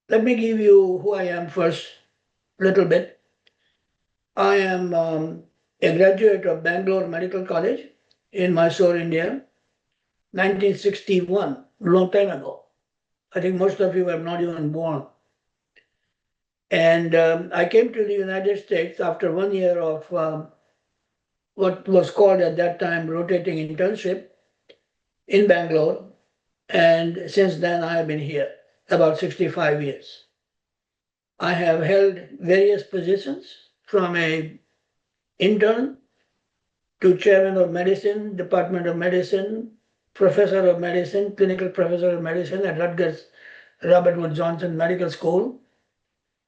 Let me give you who I am first, little bit. I am a graduate of Bangalore Medical College in Mysore, India, 1961, long time ago. I think most of you were not even born. And I came to the United States after 1 year of what was called at that time rotating internship in Bangalore. And since then, I have been here about 65 years. I have held various positions from a intern to chairman of medicine, Department of Medicine, professor of medicine, clinical professor of medicine at Rutgers Robert Wood Johnson Medical School,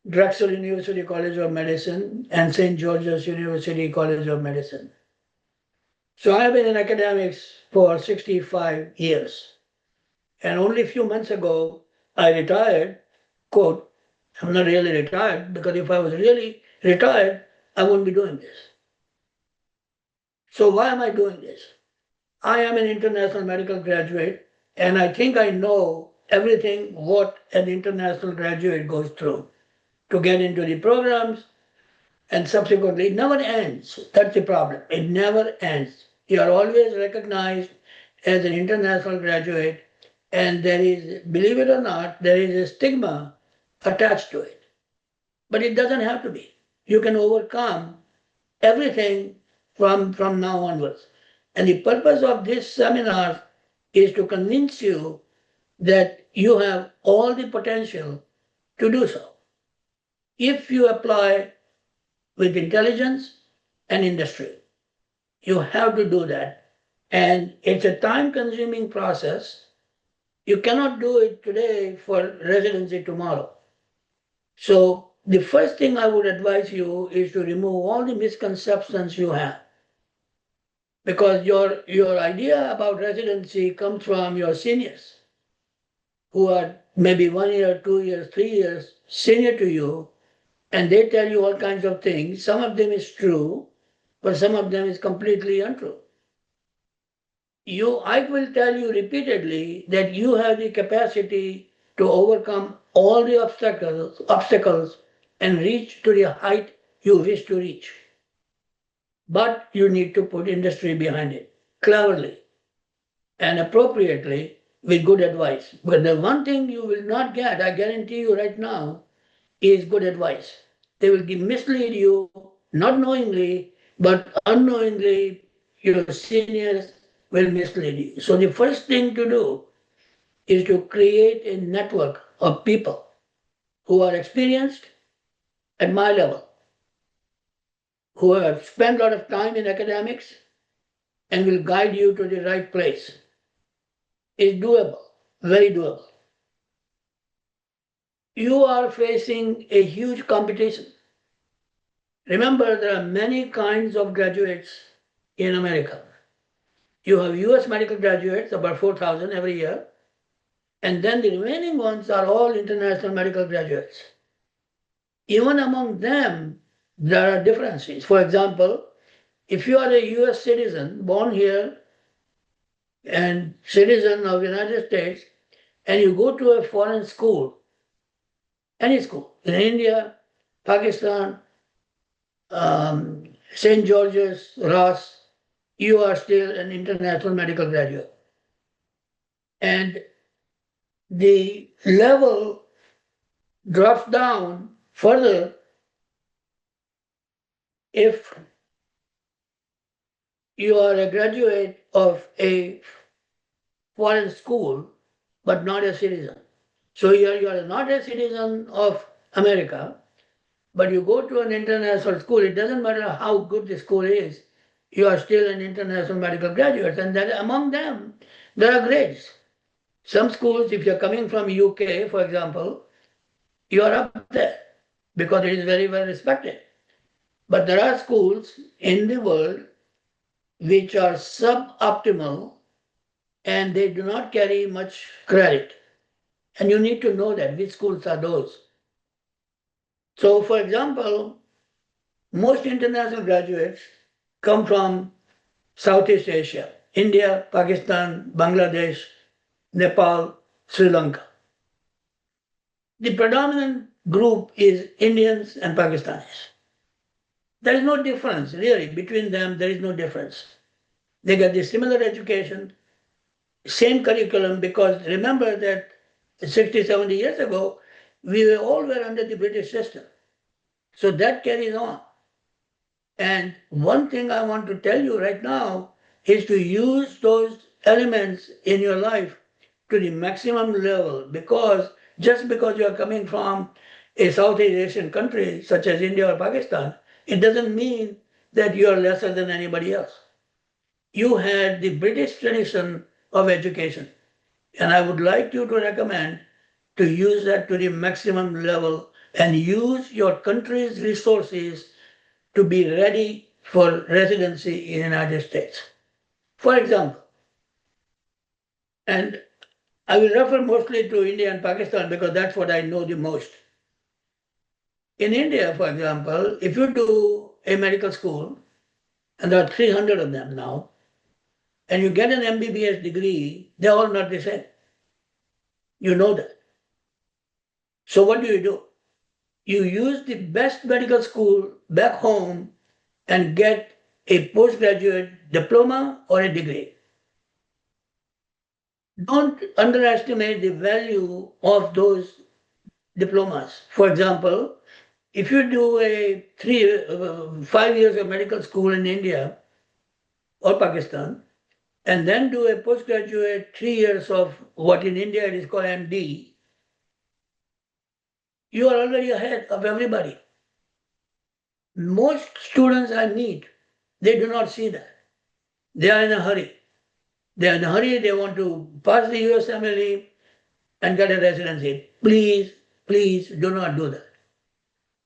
Drexel University College of Medicine, and St. George's University College of Medicine. So I have been in academics for 65 years. And only a few months ago, I retired, quote, I'm not really retired, because if I was really retired, I wouldn't be doing this. So why am I doing this? I am an international medical graduate, and I think I know everything what an international graduate goes through to get into the programs, and subsequently it never ends. That's the problem. It never ends. You are always recognized as an international graduate, and there is, believe it or not, there is a stigma attached to it. But it doesn't have to be. You can overcome everything from now onwards. And the purpose of this seminar is to convince you that you have all the potential to do so if you apply with intelligence and industry. You have to do that. And it's a time consuming process. You cannot do it today for residency tomorrow. So, the first thing I would advise you is to remove all the misconceptions you have. Because your idea about residency comes from your seniors who are maybe 1 year, 2 years, 3 years senior to you, and they tell you all kinds of things. Some of them is true, but some of them is completely untrue. I will tell you repeatedly that you have the capacity to overcome all the obstacles and reach to the height you wish to reach. But you need to put industry behind it cleverly and appropriately with good advice. But the one thing you will not get, I guarantee you right now, is good advice. They will mislead you, not knowingly, but unknowingly, your seniors will mislead you. So the first thing to do is to create a network of people who are experienced at my level, who have spent a lot of time in academics and will guide you to the right place. It's doable, very doable. You are facing a huge competition. Remember, there are many kinds of graduates in America. You have US medical graduates, about 4,000 every year, and then the remaining ones are all international medical graduates. Even among them, there are differences. For example, if you are a US citizen, born here, and citizen of the United States, and you go to a foreign school, any school, in India, Pakistan, St. George's, Ross, you are still an international medical graduate. And the level drops down further if you are a graduate of a foreign school but not a citizen. So you are not a citizen of America, but you go to an international school. It doesn't matter how good the school is, you are still an international medical graduate. And then among them, there are grades. Some schools, if you're coming from UK, for example, you are up there because it is very well respected. But there are schools in the world which are suboptimal and they do not carry much credit. And you need to know that which schools are those. So, for example, most international graduates come from Southeast Asia, India, Pakistan, Bangladesh, Nepal, Sri Lanka. The predominant group is Indians and Pakistanis. There is no difference, really, between them, there is no difference. They get the similar education, same curriculum, because remember that 60, 70 years ago, all were under the British system. So that carries on. And one thing I want to tell you right now is to use those elements in your life to the maximum level, because just because you are coming from a Southeast Asian country such as India or Pakistan, it doesn't mean that you are lesser than anybody else. You had the British tradition of education, and I would like you to recommend to use that to the maximum level and use your country's resources to be ready for residency in the United States. For example, and I will refer mostly to India and Pakistan because that's what I know the most. In India, for example, if you do a medical school, and there are 300 of them now, and you get an MBBS degree, they're all not the same. You know that. So what do? You use the best medical school back home and get a postgraduate diploma or a degree. Don't underestimate the value of those diplomas. For example, if you do a 5 years of medical school in India or Pakistan, and then do a postgraduate 3 years of what in India it is called MD, you are already ahead of everybody. Most students I meet, they do not see that. They are in a hurry. They are in a hurry, they want to pass the USMLE and get a residency. Please, please do not do that.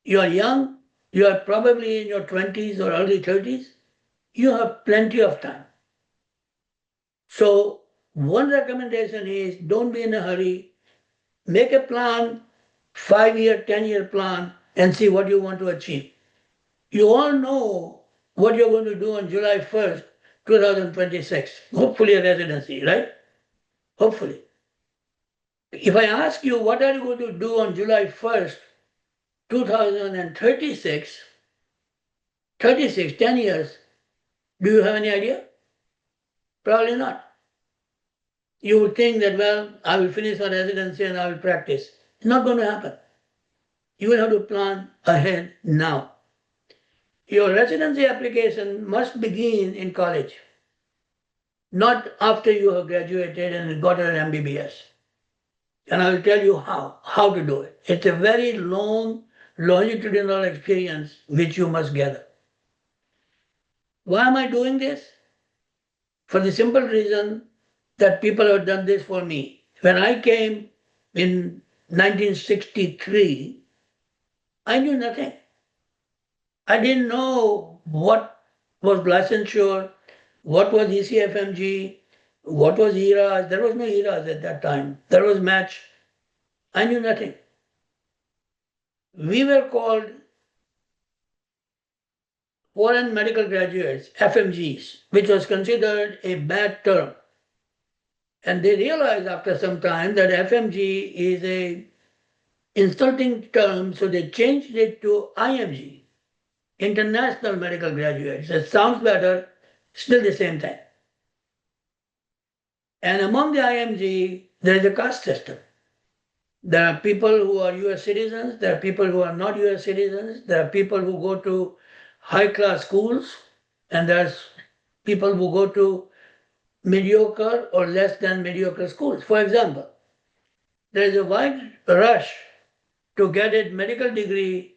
You are young, you are probably in your 20s or early 30s, you have plenty of time. So, one recommendation is don't be in a hurry, make a plan, 5-year, 10-year plan, and see what you want to achieve. You all know what you're going to do on July 1st, 2026. Hopefully, a residency, right? Hopefully. If I ask you what are you going to do on July 1st, 2036, 10 years, do you have any idea? Probably not. You would think that, well, I will finish my residency and I will practice. It's not going to happen. You will have to plan ahead now. Your residency application must begin in college, not after you have graduated and got an MBBS. And I will tell you how to do it. It's a very long, longitudinal experience which you must gather. Why am I doing this? For the simple reason that people have done this for me. When I came in 1963, I knew nothing. I didn't know what was licensure, what was ECFMG, what was ERAS. There was no ERAS at that time. There was match. I knew nothing. We were called foreign medical graduates, FMGs, which was considered a bad term. And they realized after some time that FMG is a insulting term, so they changed it to IMG, International Medical Graduates. It sounds better, still the same thing. And among the IMG, there is a caste system. There are people who are US citizens, there are people who are not US citizens, there are people who go to high class schools, and there's people who go to mediocre or less than mediocre schools. For example, there is a wide rush to get a medical degree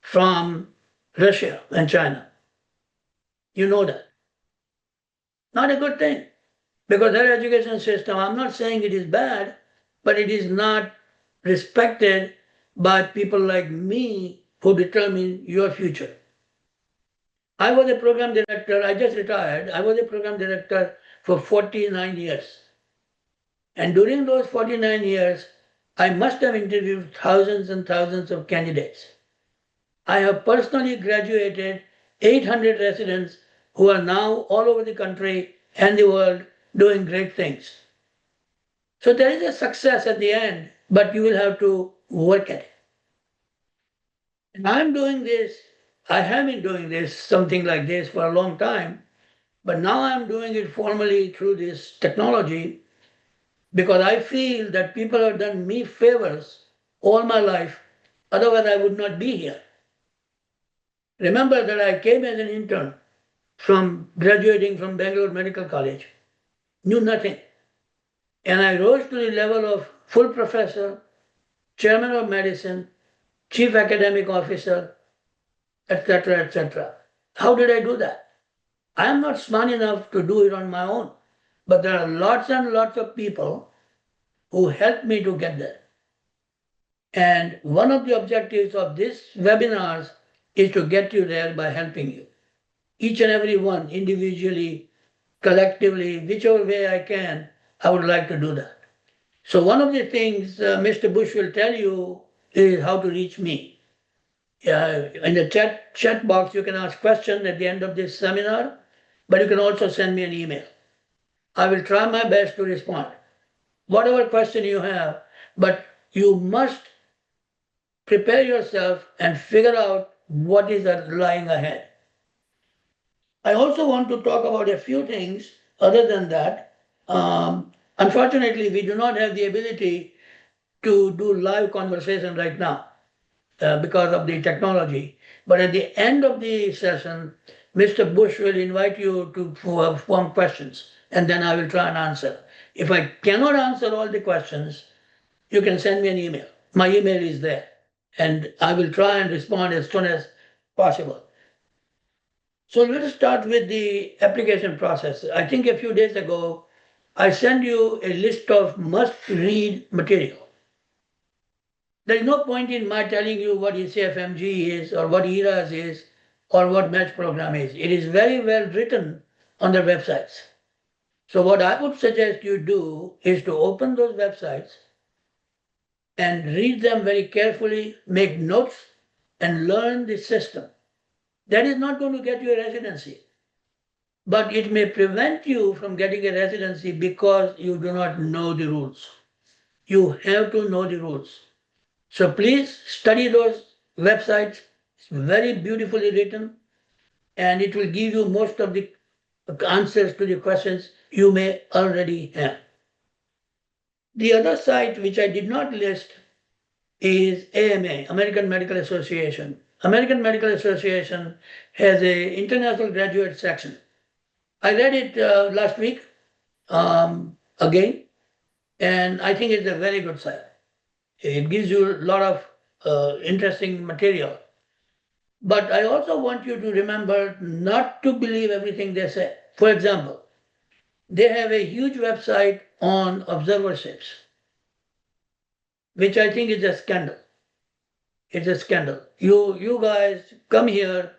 from Russia and China. You know that. Not a good thing, because their education system, I'm not saying it is bad, but it is not respected by people like me who determine your future. I was a program director, I just retired. I was a program director for 49 years. And during those 49 years, I must have interviewed thousands and thousands of candidates. I have personally graduated 800 residents who are now all over the country and the world doing great things. So there is a success at the end, but you will have to work at it. And I'm doing this, I have been doing this, something like this for a long time, but now I'm doing it formally through this technology because I feel that people have done me favors all my life, otherwise I would not be here. Remember that I came as an intern from graduating from Bangalore Medical College, knew nothing. And I rose to the level of full professor, chairman of medicine, chief academic officer, etc., etc. How did I do that? I am not smart enough to do it on my own, but there are lots and lots of people who helped me to get there. And one of the objectives of these webinars is to get you there by helping you. Each and every one, individually, collectively, whichever way I can, I would like to do that. So one of the things Mr. Bush will tell you is how to reach me. In the chat box, you can ask questions at the end of this seminar, but you can also send me an email. I will try my best to respond. Whatever question you have, but you must prepare yourself and figure out what is lying ahead. I also want to talk about a few things other than that. Unfortunately, we do not have the ability to do live conversation right now because of the technology. But at the end of the session, Mr. Bush will invite you to form questions, and then I will try and answer. If I cannot answer all the questions, you can send me an email. My email is there, and I will try and respond as soon as possible. So let's start with the application process. I think a few days ago, I sent you a list of must-read material. There is no point in my telling you what ECFMG is or what ERAS is or what match program is. It is very well written on their websites. So what I would suggest you do is to open those websites and read them very carefully, make notes, and learn the system. That is not going to get you a residency, but it may prevent you from getting a residency because you do not know the rules. You have to know the rules. So please study those websites. It's very beautifully written, and it will give you most of the answers to the questions you may already have. The other site which I did not list is AMA, American Medical Association. American Medical Association has a international graduate section. I read it last week again, and I think it's a very good site. It gives you a lot of interesting material. But I also want you to remember not to believe everything they say. For example, they have a huge website on observerships, which I think is a scandal. It's a scandal. You guys come here.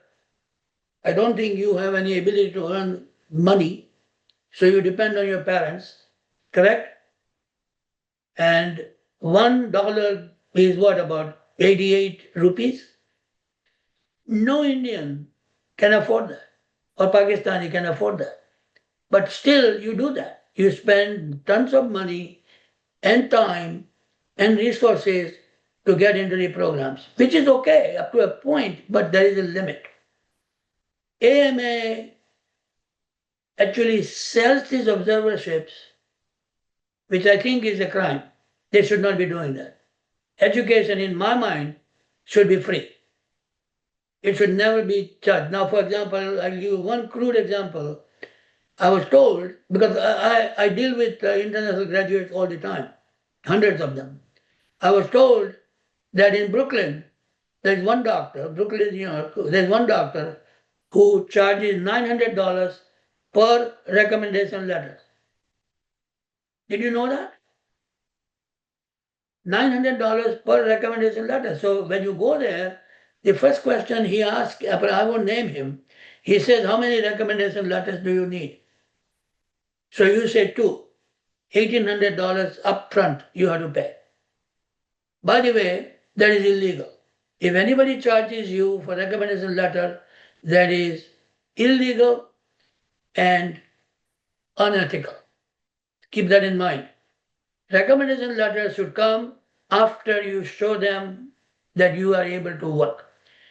I don't think you have any ability to earn money, so you depend on your parents, correct? And $1 is what, about 88 rupees? No Indian can afford that, or Pakistani can afford that. But still, you do that. You spend tons of money and time and resources to get into the programs, which is okay up to a point, but there is a limit. AMA actually sells these observerships, which I think is a crime. They should not be doing that. Education, in my mind, should be free. It should never be charged. Now, for example, I'll give you one crude example. I was told, because I deal with international graduates all the time, hundreds of them. I was told that in Brooklyn, there's one doctor, Brooklyn, New York, there's one doctor who charges $900 per recommendation letter. Did you know that? $900 per recommendation letter. So when you go there, the first question he asks, I won't name him, he says, how many recommendation letters do you need? So you say two. $1,800 upfront you have to pay. By the way, that is illegal. If anybody charges you for recommendation letter, that is illegal and unethical. Keep that in mind. Recommendation letters should come after you show them that you are able to work.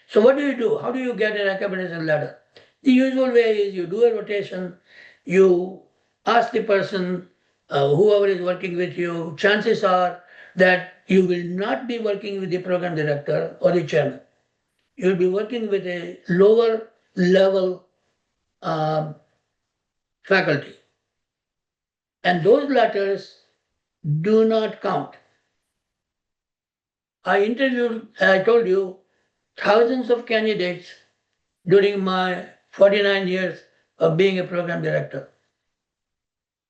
So what do? How do you get a recommendation letter? The usual way is you do a rotation, you ask the person, whoever is working with you, chances are that you will not be working with the program director or the chairman. You'll be working with a lower level um, faculty. And those letters do not count. I told you, thousands of candidates during my 49 years of being a program director.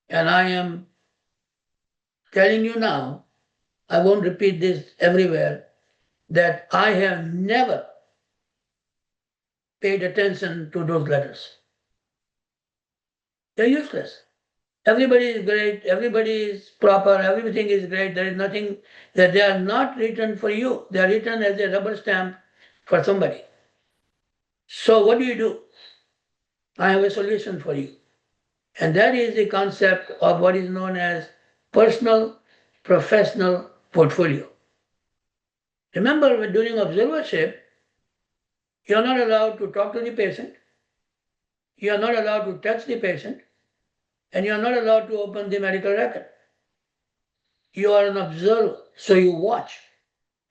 And I am telling you now, I won't repeat this everywhere, that I have never paid attention to those letters. They're useless. Everybody is great, everybody is proper, everything is great. There is nothing that they are not written for you. They are written as a rubber stamp for somebody. So what do? I have a solution for you. And that is the concept of what is known as personal professional portfolio. Remember, when during observership, you are not allowed to talk to the patient, you are not allowed to touch the patient, and you are not allowed to open the medical record. You are an observer, so you watch.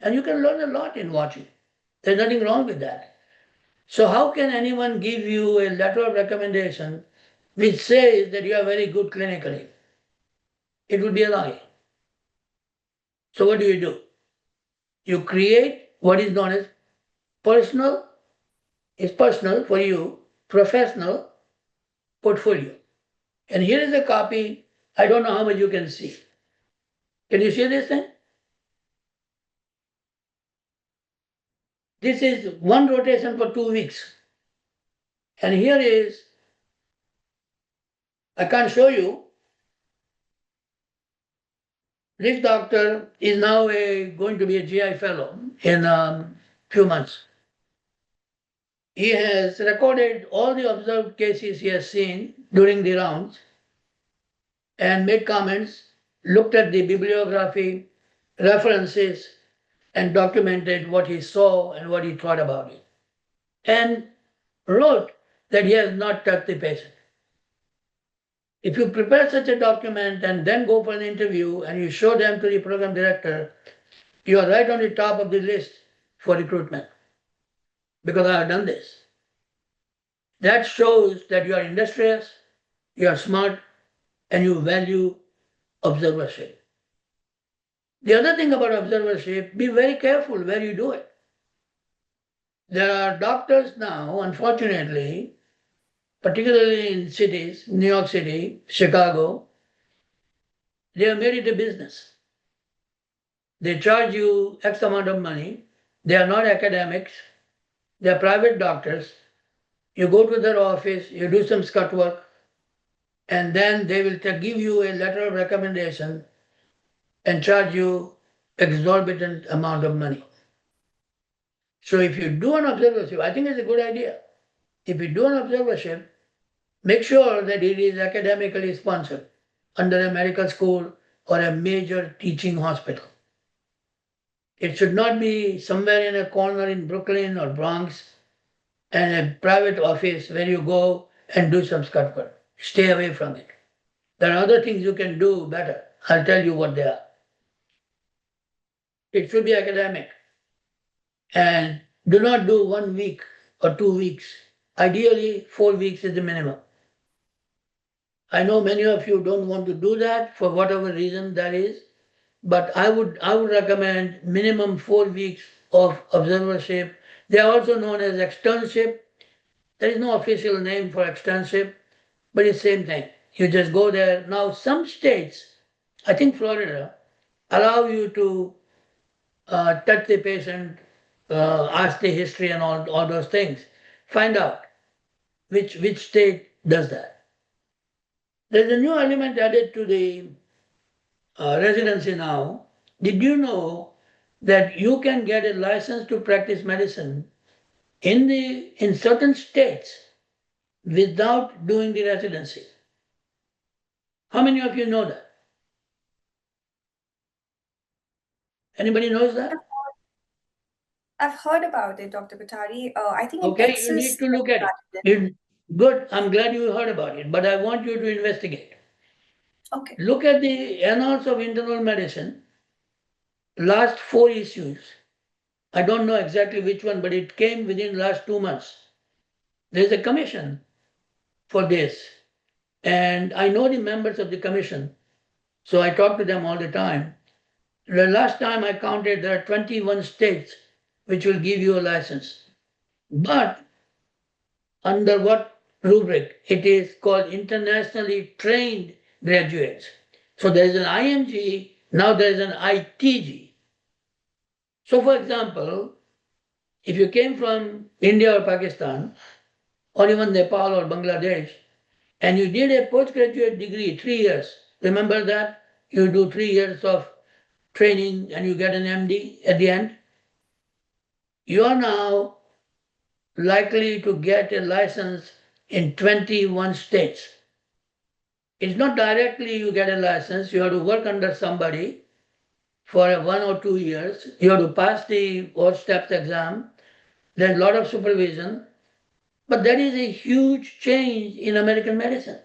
And you can learn a lot in watching. There's nothing wrong with that. So, how can anyone give you a letter of recommendation which says that you are very good clinically? It would be a lie. So, what do? You create what is known as personal, is personal for you, professional portfolio. And here is a copy. I don't know how much you can see. Can you see this thing? This is one rotation for 2 weeks. And here is, I can't show you. This doctor is now going to be a GI fellow in a few months. He has recorded all the observed cases he has seen during the rounds and made comments, looked at the bibliography, references, and documented what he saw and what he thought about it. And wrote that he has not touched the patient. If you prepare such a document and then go for an interview and you show them to the program director, you are right on the top of the list for recruitment because I have done this. That shows that you are industrious, you are smart, and you value observership. The other thing about observership, be very careful where you do it. There are doctors now, unfortunately, particularly in cities, New York City, Chicago, they have made it a business. They charge you X amount of money. They are not academics. They are private doctors. You go to their office, you do some scut work, and then they will give you a letter of recommendation and charge you exorbitant amount of money. So if you do an observership, I think it's a good idea. If you do an observership, make sure that it is academically sponsored under a medical school or a major teaching hospital. It should not be somewhere in a corner in Brooklyn or Bronx and a private office where you go and do some scut work. Stay away from it. There are other things you can do better. I'll tell you what they are. It should be academic. And do not do 1 week or 2 weeks. Ideally, 4 weeks is the minimum. I know many of you don't want to do that for whatever reason that is, but I would recommend minimum 4 weeks of observership. They are also known as externship. There is no official name for externship, but it's the same thing. You just go there. Now, some states, I think Florida, allow you to touch the patient, ask the history and all those things. Find out which state does that. There's a new element added to the residency now. Did you know that you can get a license to practice medicine in certain states without doing the residency? How many of you know that? Anybody knows that? I've heard about it, Dr. Kothari. I think in Okay, you need Texas, to look at it. Good, I'm glad you heard about it, but I want you to investigate. Okay. Look at the annals of internal medicine, last 4 issues. I don't know exactly which one, but it came within last 2 months. There's a commission for this. And I know the members of the commission, so I talk to them all the time. The last time I counted, there are 21 states which will give you a license. But under what rubric? It is called internationally trained graduates. So there is an IMG, now there is an ITG. So, for example, if you came from India or Pakistan, or even Nepal or Bangladesh, and you did a postgraduate degree, 3 years, remember that? You do 3 years of training and you get an MD at the end. You are now likely to get a license in 21 states. It's not directly you get a license, you have to work under somebody for 1 or 2 years. You have to pass the 4 steps exam. There's a lot of supervision. But that is a huge change in American medicine.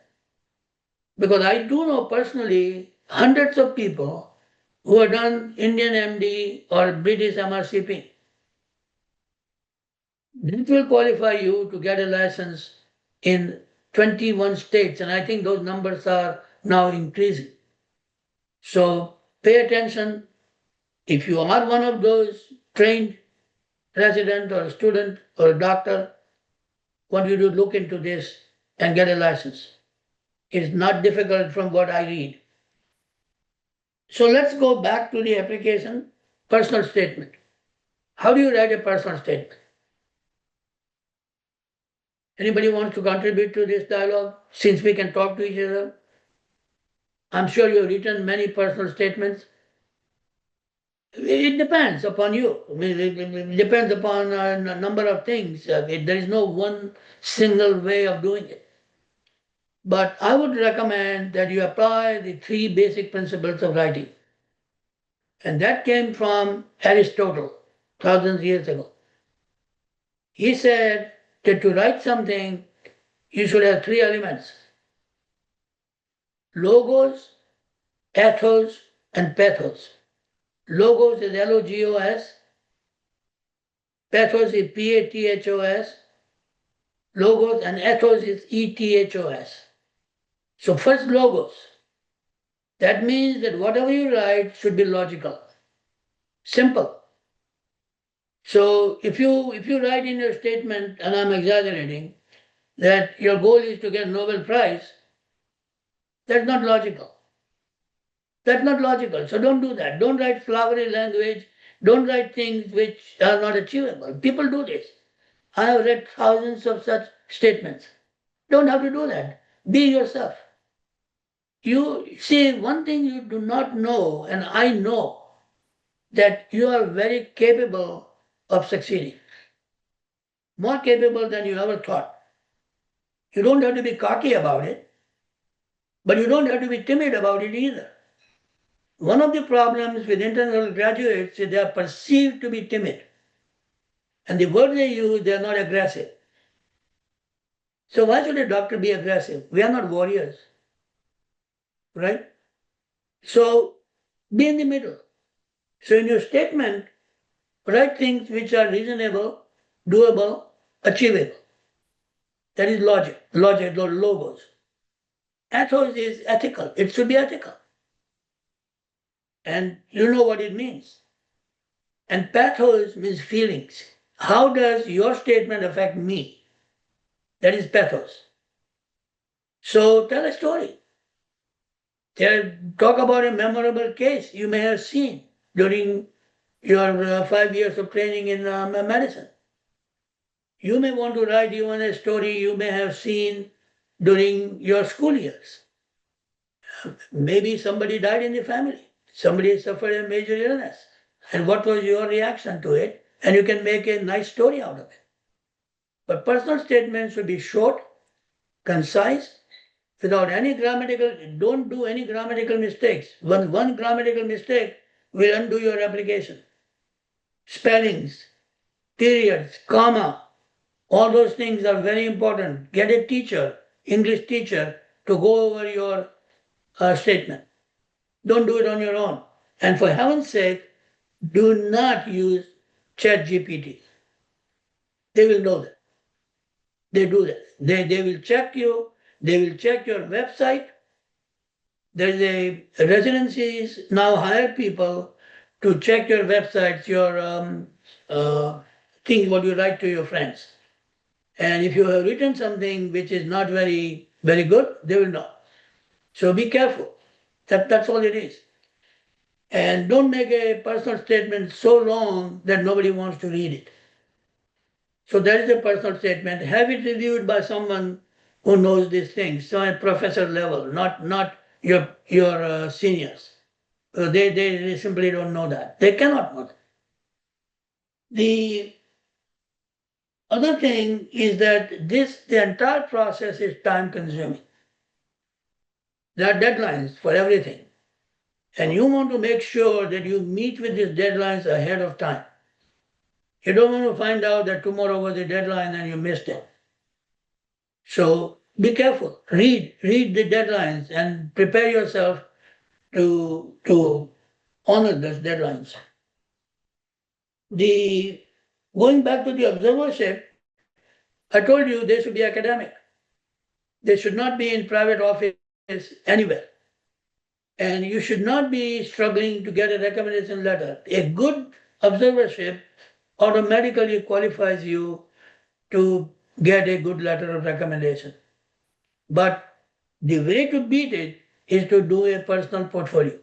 Because I do know personally hundreds of people who have done Indian MD or British MRCP. This will qualify you to get a license in 21 states, and I think those numbers are now increasing. So pay attention. If you are one of those trained resident or a student or a doctor, I want you to look into this and get a license. It's not difficult from what I read. So let's go back to the application personal statement. How do you write a personal statement? Anybody wants to contribute to this dialogue since we can talk to each other? I'm sure you've written many personal statements. It depends upon you. I mean, it depends upon a number of things. There is no one single way of doing it. But I would recommend that you apply the 3 basic principles of writing. And that came from Aristotle, thousands of years ago. He said that to write something, you should have 3 elements: logos, ethos, and pathos. Logos is Logos, pathos is Pathos, logos, and ethos is Ethos. So, first, logos. That means that whatever you write should be logical, simple. So, if you write in your statement, and I'm exaggerating, that your goal is to get Nobel Prize, that's not logical. That's not logical. So don't do that. Don't write flowery language. Don't write things which are not achievable. People do this. I have read thousands of such statements. Don't have to do that. Be yourself. You see, one thing you do not know, and I know, that you are very capable of succeeding. More capable than you ever thought. You don't have to be cocky about it, but you don't have to be timid about it either. One of the problems with international graduates is they are perceived to be timid. And the word they use, they are not aggressive. So why should a doctor be aggressive? We are not warriors, right? So be in the middle. So in your statement, write things which are reasonable, doable, achievable. That is logic, or logos. Ethos is ethical. It should be ethical. And you know what it means. And pathos means feelings. How does your statement affect me? That is pathos. So tell a story. Talk about a memorable case you may have seen during your 5 years of training in medicine. You may want to write even a story you may have seen during your school years. Maybe somebody died in the family, somebody suffered a major illness, and what was your reaction to it? And you can make a nice story out of it. But personal statements should be short, concise, without any grammatical, don't do any grammatical mistakes. One grammatical mistake will undo your application. Spellings, periods, comma, all those things are very important. Get a teacher, English teacher, to go over your statement. Don't do it on your own. And for heaven's sake, do not use ChatGPT. They will know that. They do that. They will check you, they will check your website. There's a residencies now hire people to check your websites, your things what you write to your friends. And if you have written something which is not very good, they will know. So be careful. That's all it is. And don't make a personal statement so long that nobody wants to read it. So that is a personal statement. Have it reviewed by someone who knows these things, so at professor level, not your seniors. They simply don't know that. They cannot know that. The other thing is that the entire process is time consuming. There are deadlines for everything. And you want to make sure that you meet with these deadlines ahead of time. You don't want to find out that tomorrow was the deadline and you missed it. So be careful. Read the deadlines and prepare yourself to honor those deadlines. The going back to the observership, I told you they should be academic. They should not be in private office anywhere. And you should not be struggling to get a recommendation letter. A good observership automatically qualifies you to get a good letter of recommendation. But the way to beat it is to do a personal portfolio.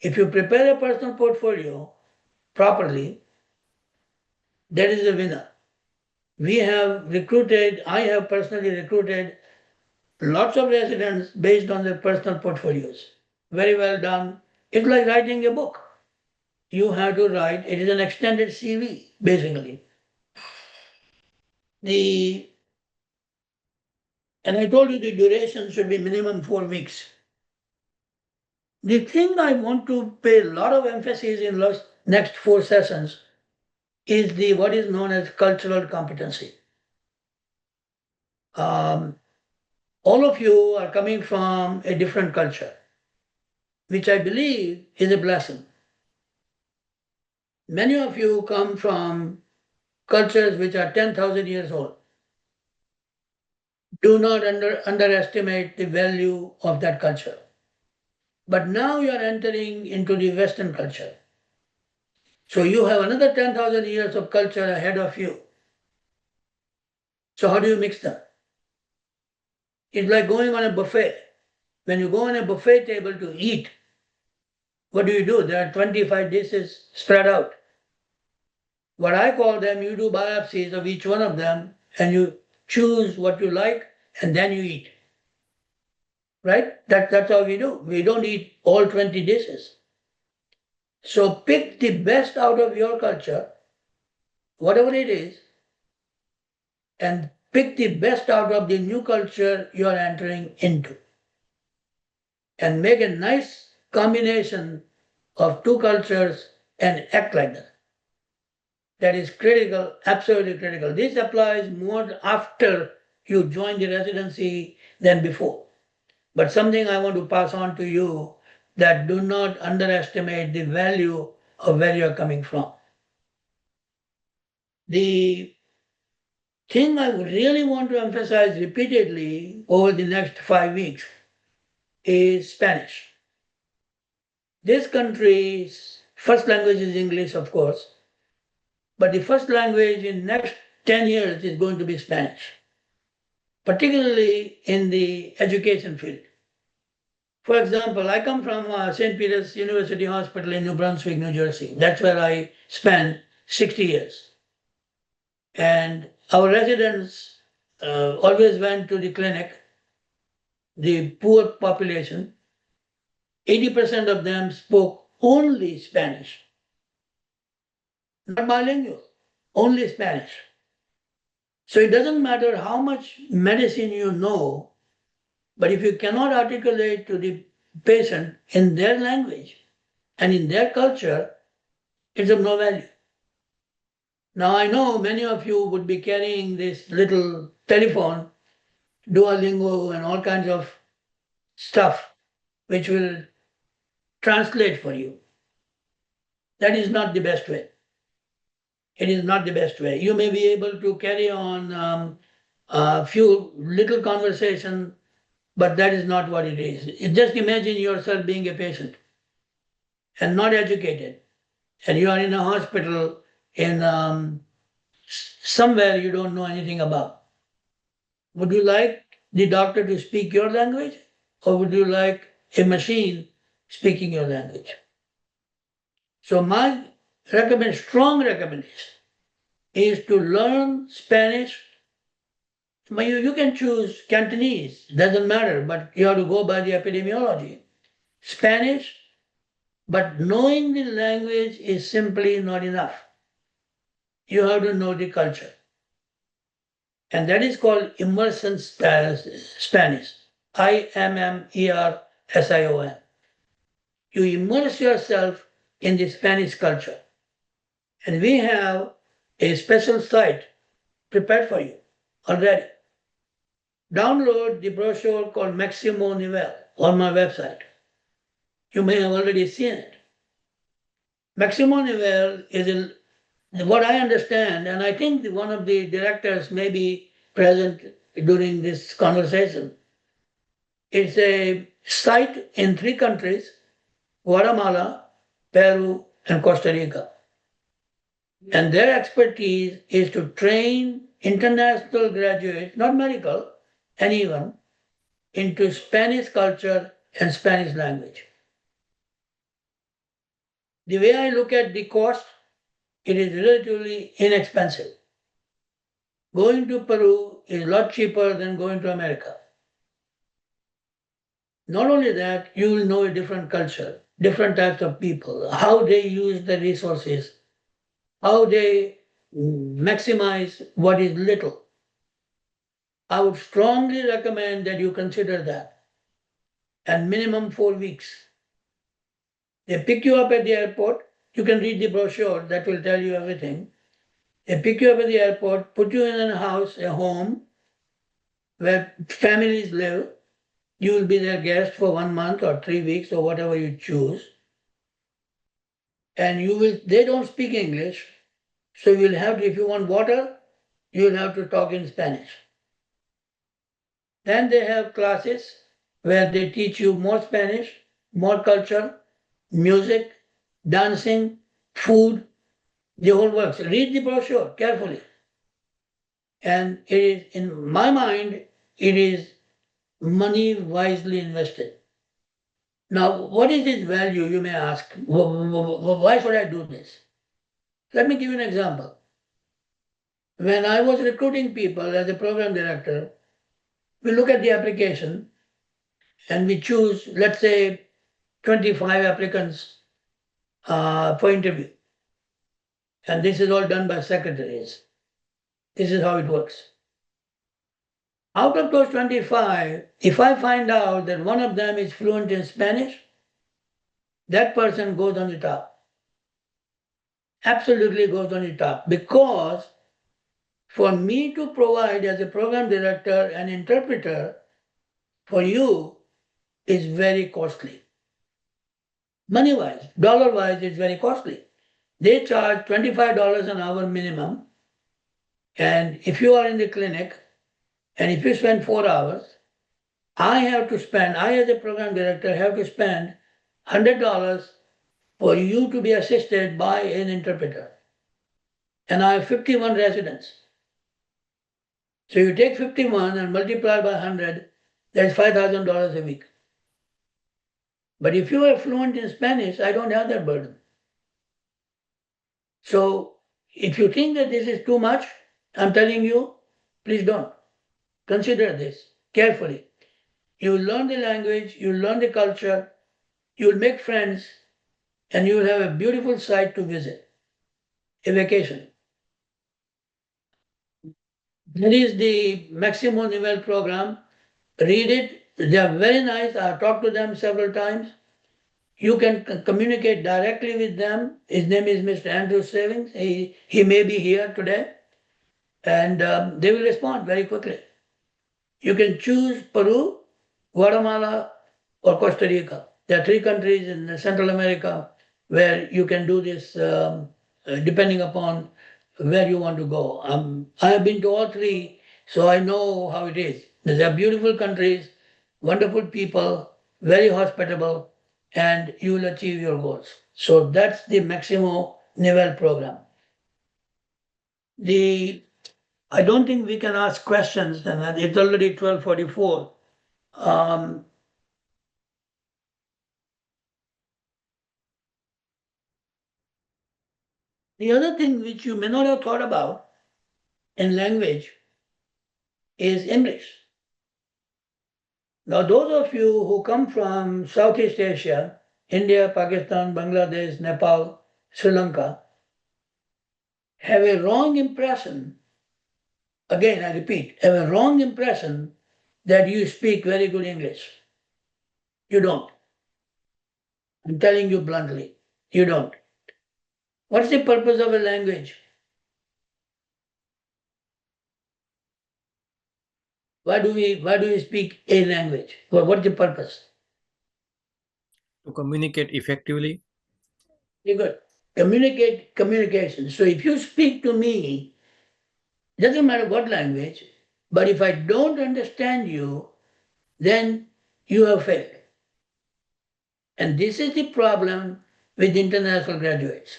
If you prepare a personal portfolio properly, that is a winner. I have personally recruited lots of residents based on their personal portfolios. Very well done. It's like writing a book. You have to write, it is an extended CV, basically. The and I told you the duration should be minimum 4 weeks. The thing I want to pay a lot of emphasis in next 4 sessions is the what is known as cultural competency. All of you are coming from a different culture, which I believe is a blessing. Many of you come from cultures which are 10,000 years old. Do not underestimate the value of that culture. But now you are entering into the Western culture. So you have another 10,000 years of culture ahead of you. So how do you mix them? It's like going on a buffet. When you go on a buffet table to eat, what do? There are 25 dishes spread out. What I call them, you do biopsies of each one of them and you choose what you like and then you eat. Right? That's how we do. We don't eat all 20 dishes. So pick the best out of your culture, whatever it is, and pick the best out of the new culture you are entering into. And make a nice combination of two cultures and act like that. That is critical, absolutely critical. This applies more after you join the residency than before. But something I want to pass on to you, that do not underestimate the value of where you're coming from. The thing I really want to emphasize repeatedly over the next 5 weeks is Spanish. This country's first language is English, of course, but the first language in next 10 years is going to be Spanish, particularly in the education field. For example, I come from St. Peter's University Hospital in New Brunswick, New Jersey. That's where I spent 60 years. And our residents always went to the clinic, the poor population. 80% of them spoke only Spanish, not bilingual, only Spanish. So it doesn't matter how much medicine you know, but if you cannot articulate to the patient in their language And in their culture, it's of no value. Now, I know many of you would be carrying this little telephone, Duolingo, and all kinds of stuff which will translate for you. That is not the best way. It is not the best way. You may be able to carry on a few little conversation, but that is not what it is. Just imagine yourself being a patient and not educated, and you are in a hospital in somewhere you don't know anything about. Would you like the doctor to speak your language, or would you like a machine speaking your language? So my strong recommendation is to learn Spanish. You can choose Cantonese, doesn't matter, but you have to go by the epidemiology. Spanish, but knowing the language is simply not enough. You have to know the culture. And that is called immersion Spanish. IMMERSION. You immerse yourself in the Spanish culture. And we have a special site prepared for you already. Download the brochure called Maximo Nivel on my website. You may have already seen it. Maximo Nivel is what I understand, and I think one of the directors may be present during this conversation. It's a site in 3 countries, Guatemala, Peru, and Costa Rica. And their expertise is to train international graduates, not medical, anyone, into Spanish culture and Spanish language. The way I look at the cost, it is relatively inexpensive. Going to Peru is a lot cheaper than going to America. Not only that, you will know a different culture, different types of people, how they use the resources, how they maximize what is little. I would strongly recommend that you consider that. And minimum 4 weeks. They pick you up at the airport. You can read the brochure, that will tell you everything. They pick you up at the airport, put you in a house, a home, where families live. You will be their guest for 1 month or 3 weeks or whatever you choose. And they don't speak English. So you'll have to, if you want water, you'll have to talk in Spanish. Then they have classes where they teach you more Spanish, more culture, music, dancing, food, the whole works. Read the brochure carefully. And it is, in my mind, it is money wisely invested. Now, what is its value, you may ask? Why should I do this? Let me give you an example. When I was recruiting people as a program director, we look at the application and we choose, let's say, 25 applicants for interview. And this is all done by secretaries. This is how it works. Out of those 25, if I find out that one of them is fluent in Spanish, that person goes on the top. Absolutely goes on the top. Because for me to provide as a program director an interpreter for you is very costly. Money wise, dollar wise, it's very costly. They charge $25 an hour minimum. And if you are in the clinic and if you spend 4 hours, I as a program director, have to spend $100 for you to be assisted by an interpreter. And I have 51 residents. So you take 51 and multiply by 100, that's $5,000 a week. But if you are fluent in Spanish, I don't have that burden. So if you think that this is too much, I'm telling you, please don't. Consider this carefully. You will learn the language, you will learn the culture, you will make friends, and you will have a beautiful site to visit, a vacation. That is the Maximo Nivel program. Read it. They are very nice. I have talked to them several times. You can communicate directly with them. His name is Mr. Andrew Savings. He may be here today, and they will respond very quickly. You can choose Peru, Guatemala, or Costa Rica. There are three countries in Central America where you can do this depending upon where you want to go. I have been to all three, so I know how it is. They are beautiful countries, wonderful people, very hospitable, and you will achieve your goals. So that's the Maximo Nivel program. The I don't think we can ask questions, and it's already 12:44. Um, the other thing which you may not have thought about in language is English. Now, those of you who come from Southeast Asia, India, Pakistan, Bangladesh, Nepal, Sri Lanka, have a wrong impression. Again, I repeat, have a wrong impression that you speak very good English. You don't. I'm telling you bluntly, you don't. What's the purpose of a language? Why do we speak a language? What's the purpose? To communicate effectively. Very good. Communication. So if you speak to me, doesn't matter what language, but if I don't understand you, then you have failed. And this is the problem with international graduates,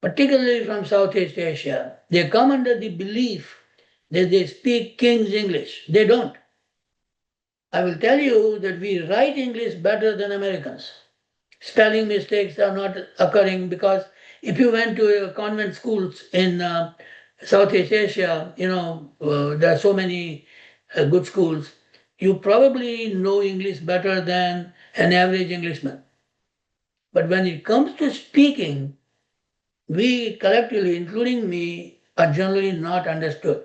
particularly from Southeast Asia. They come under the belief that they speak King's English. They don't. I will tell you that we write English better than Americans. Spelling mistakes are not occurring because if you went to convent schools in Southeast Asia, there are so many good schools, you probably know English better than an average Englishman. But when it comes to speaking, we collectively, including me, are generally not understood.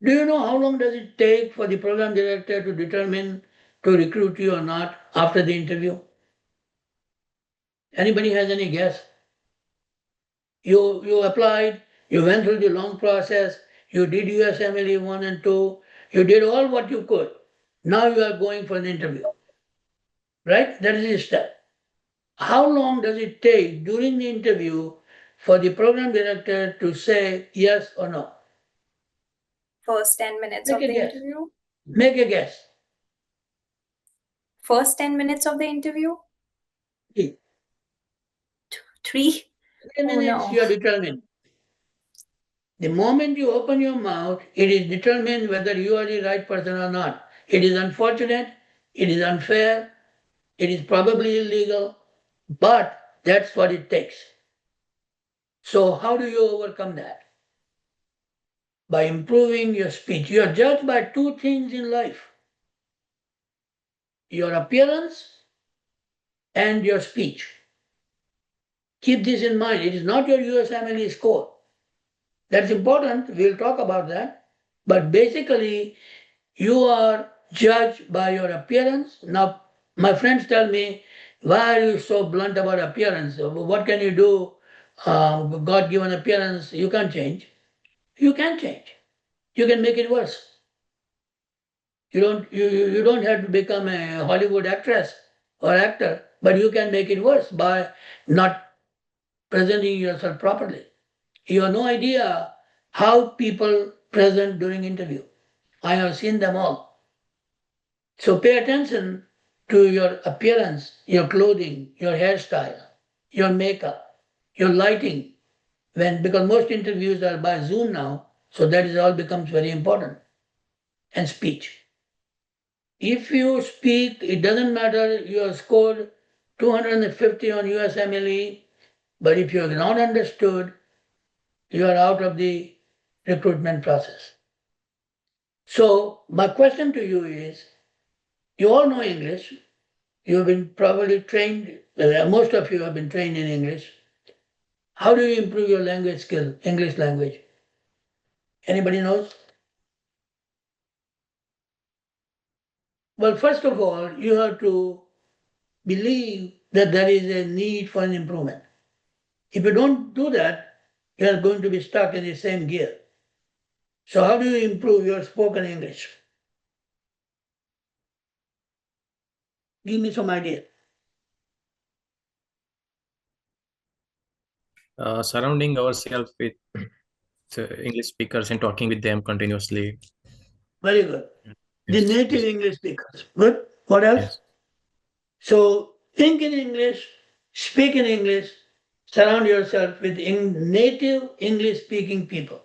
Do you know how long does it take for the program director to determine to recruit you or not after the interview? Anybody has any guess? You applied, you went through the long process, you did USMLE 1 and 2, you did all what you could. Now you are going for an interview. Right? That is the step. How long does it take during the interview for the program director to say yes or no? First 10 minutes Make of a the guess. interview. Make a guess. First 10 minutes of the interview. 3 3. Oh minutes no. you are determined. The moment you open your mouth, it is determined whether you are the right person or not. It is unfortunate, it is unfair, it is probably illegal, but that's what it takes. So, how do you overcome that? By improving your speech. You are judged by two things in life: your appearance and your speech. Keep this in mind. It is not your USMLE score. That's important. We'll talk about that. But basically, you are judged by your appearance. Now, my friends tell me, why are you so blunt about appearance? What can you do? God given appearance, you can't change. You can change. You can make it worse. You don't have to become a Hollywood actress or actor, but you can make it worse by not presenting yourself properly. You have no idea how people present during interview. I have seen them all. So pay attention to your appearance, your clothing, your hairstyle, your makeup, your lighting. Because most interviews are by Zoom now, so that is all becomes very important. And speech. If you speak, it doesn't matter you have scored 250 on USMLE, but if you are not understood, you are out of the recruitment process. So my question to you is, you all know English. You have been probably trained, most of you have been trained in English. How do you improve your language skill, English language? Anybody knows? Well, first of all, you have to believe that there is a need for an improvement. If you don't do that, you are going to be stuck in the same gear. So, how do you improve your spoken English? Give me some idea. Surrounding ourselves with English speakers and talking with them continuously. Very good. The Yes. native English speakers. Good. What else? Yes. So, think in English, speak in English, surround yourself with native English speaking people.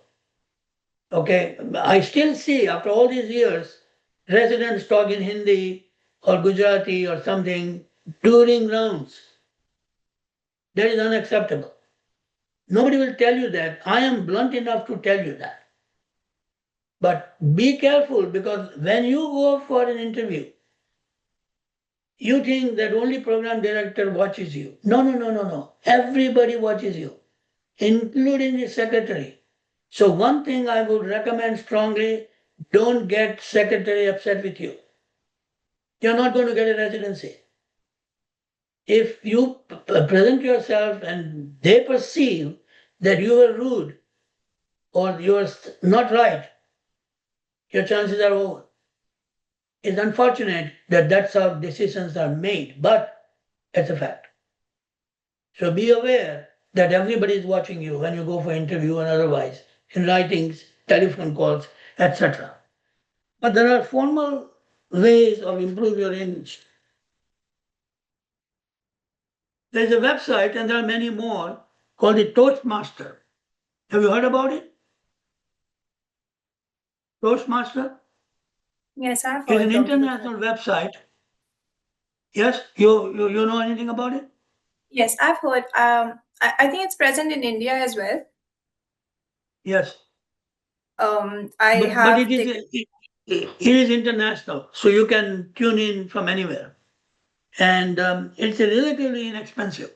Okay, I still see after all these years, residents talk in Hindi or Gujarati or something during rounds. That is unacceptable. Nobody will tell you that. I am blunt enough to tell you that. But be careful, because when you go for an interview, you think that only program director watches you. No, no, no, no, no. Everybody watches you, including the secretary. So one thing I would recommend strongly, don't get secretary upset with you. You're not going to get a residency. If you present yourself and they perceive that you were rude or you are not right, your chances are over. It's unfortunate that that's how decisions are made, but it's a fact. So be aware that everybody is watching you when you go for interview and otherwise, in writings, telephone calls, etc. But there are formal ways of improving your English. There's a website, and there are many more, called the Toastmaster. Have you heard about it? Toastmaster Yes, I've is heard, an Dr. international website. Yes, you know anything about it? Yes, I've heard. I think it's present in India as well. Yes, I but have it is taken. it is international, so you can tune in from anywhere, and it's relatively inexpensive.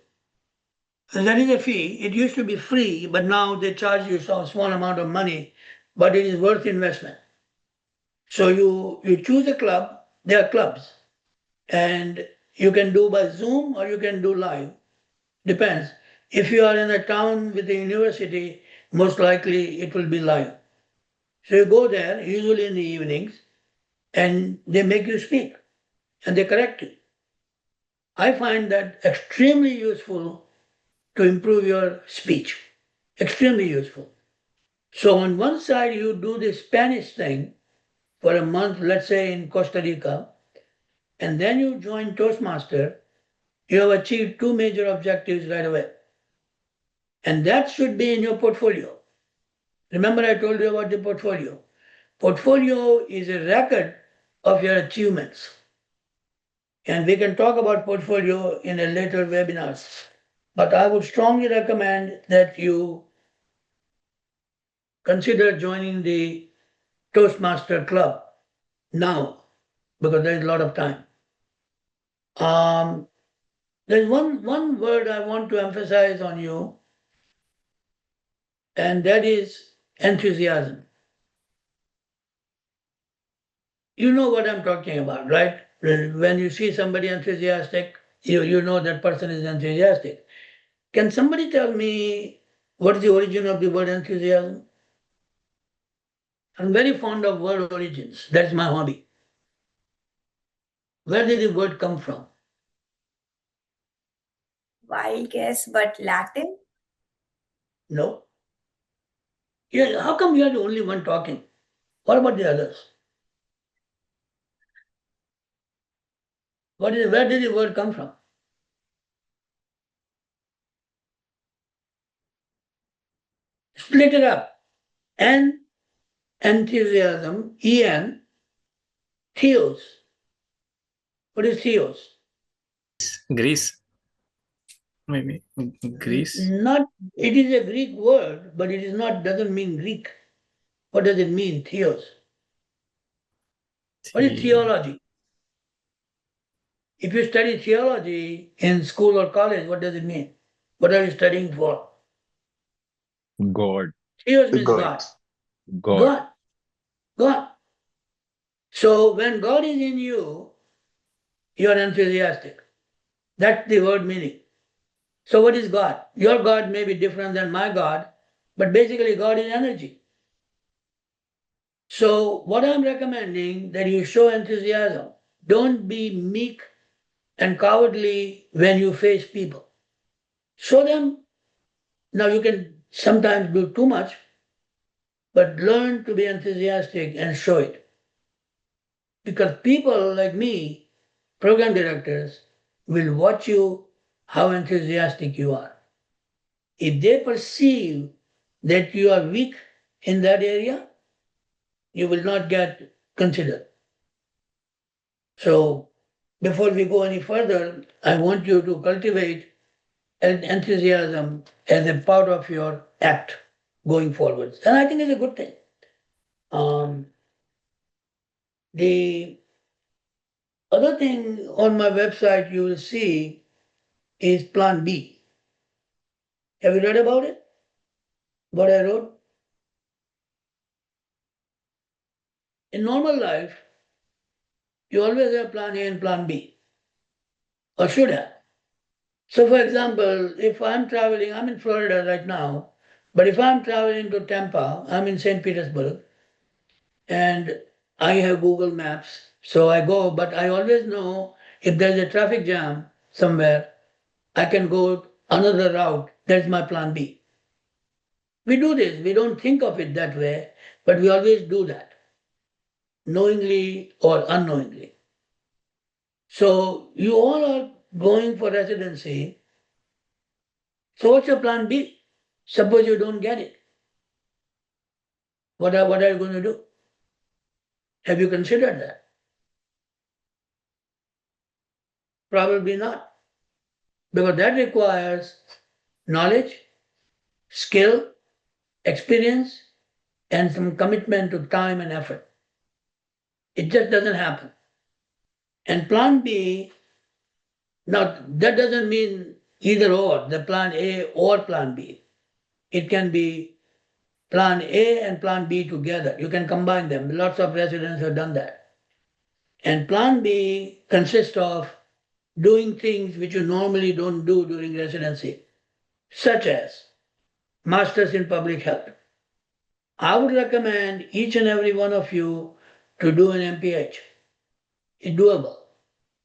And there is a fee. It used to be free, but now they charge you some small amount of money, but it is worth investment. So you choose a club. There are clubs, and you can do by Zoom or you can do live. Depends. If you are in a town with a university, most likely it will be live. So you go there, usually in the evenings, and they make you speak and they correct you. I find that extremely useful to improve your speech. Extremely useful. So on one side, you do the Spanish thing for a month, let's say in Costa Rica, and then you join Toastmaster, you have achieved two major objectives right away. And that should be in your portfolio. Remember, I told you about the portfolio. Portfolio is a record of your achievements. And we can talk about portfolio in a later webinar. But I would strongly recommend that you consider joining the Toastmaster Club now, because there is a lot of time. There's one word I want to emphasize on you, and that is enthusiasm. You know what I'm talking about, right? When you see somebody enthusiastic, you know that person is enthusiastic. Can somebody tell me what is the origin of the word enthusiasm? I'm very fond of word origins. That's my hobby. Where did the word come from? Wild guess, but Latin? No. Yeah, how come you are the only one talking? What about the others? Where did the word come from? Split it up. N, enthusiasm, En, theos. What is theos? Greece. Maybe Greece. Not, it is a Greek word, but it is not, doesn't mean Greek. What does it mean, theos? What is The theology? If you study theology in school or college, what does it mean? What are you studying for? God. Theos The means God. gods. God. God. God. So when God is in you, you are enthusiastic. That's the word meaning. So what is God? Your God may be different than my God, but basically God is energy. So what I'm recommending that you show enthusiasm. Don't be meek and cowardly when you face people. Show them. Now you can sometimes do too much, but learn to be enthusiastic and show it. Because people like me, program directors, will watch you how enthusiastic you are. If they perceive that you are weak in that area, you will not get considered. So, before we go any further, I want you to cultivate an enthusiasm as a part of your act going forward. And I think it's a good thing. The other thing on my website you will see is Plan B. Have you read about it? What I wrote? In normal life, you always have Plan A and Plan B, or should have. So, for example, if I'm traveling, I'm in Florida right now, but if I'm traveling to Tampa, I'm in St. Petersburg, and I have Google Maps, so I go, but I always know if there's a traffic jam somewhere, I can go another route. That's my Plan B. We do this, we don't think of it that way, but we always do that, knowingly or unknowingly. So, you all are going for residency. So what's your Plan B? Suppose you don't get it. What are you going to do? Have you considered that? Probably not. Because that requires knowledge, skill, experience, and some commitment to time and effort. It just doesn't happen. And Plan B, now that doesn't mean either or, the Plan A or Plan B. It can be Plan A and Plan B together. You can combine them. Lots of residents have done that. And Plan B consists of doing things which you normally don't do during residency, such as Masters in Public Health. I would recommend each and every one of you to do an MPH. It's doable.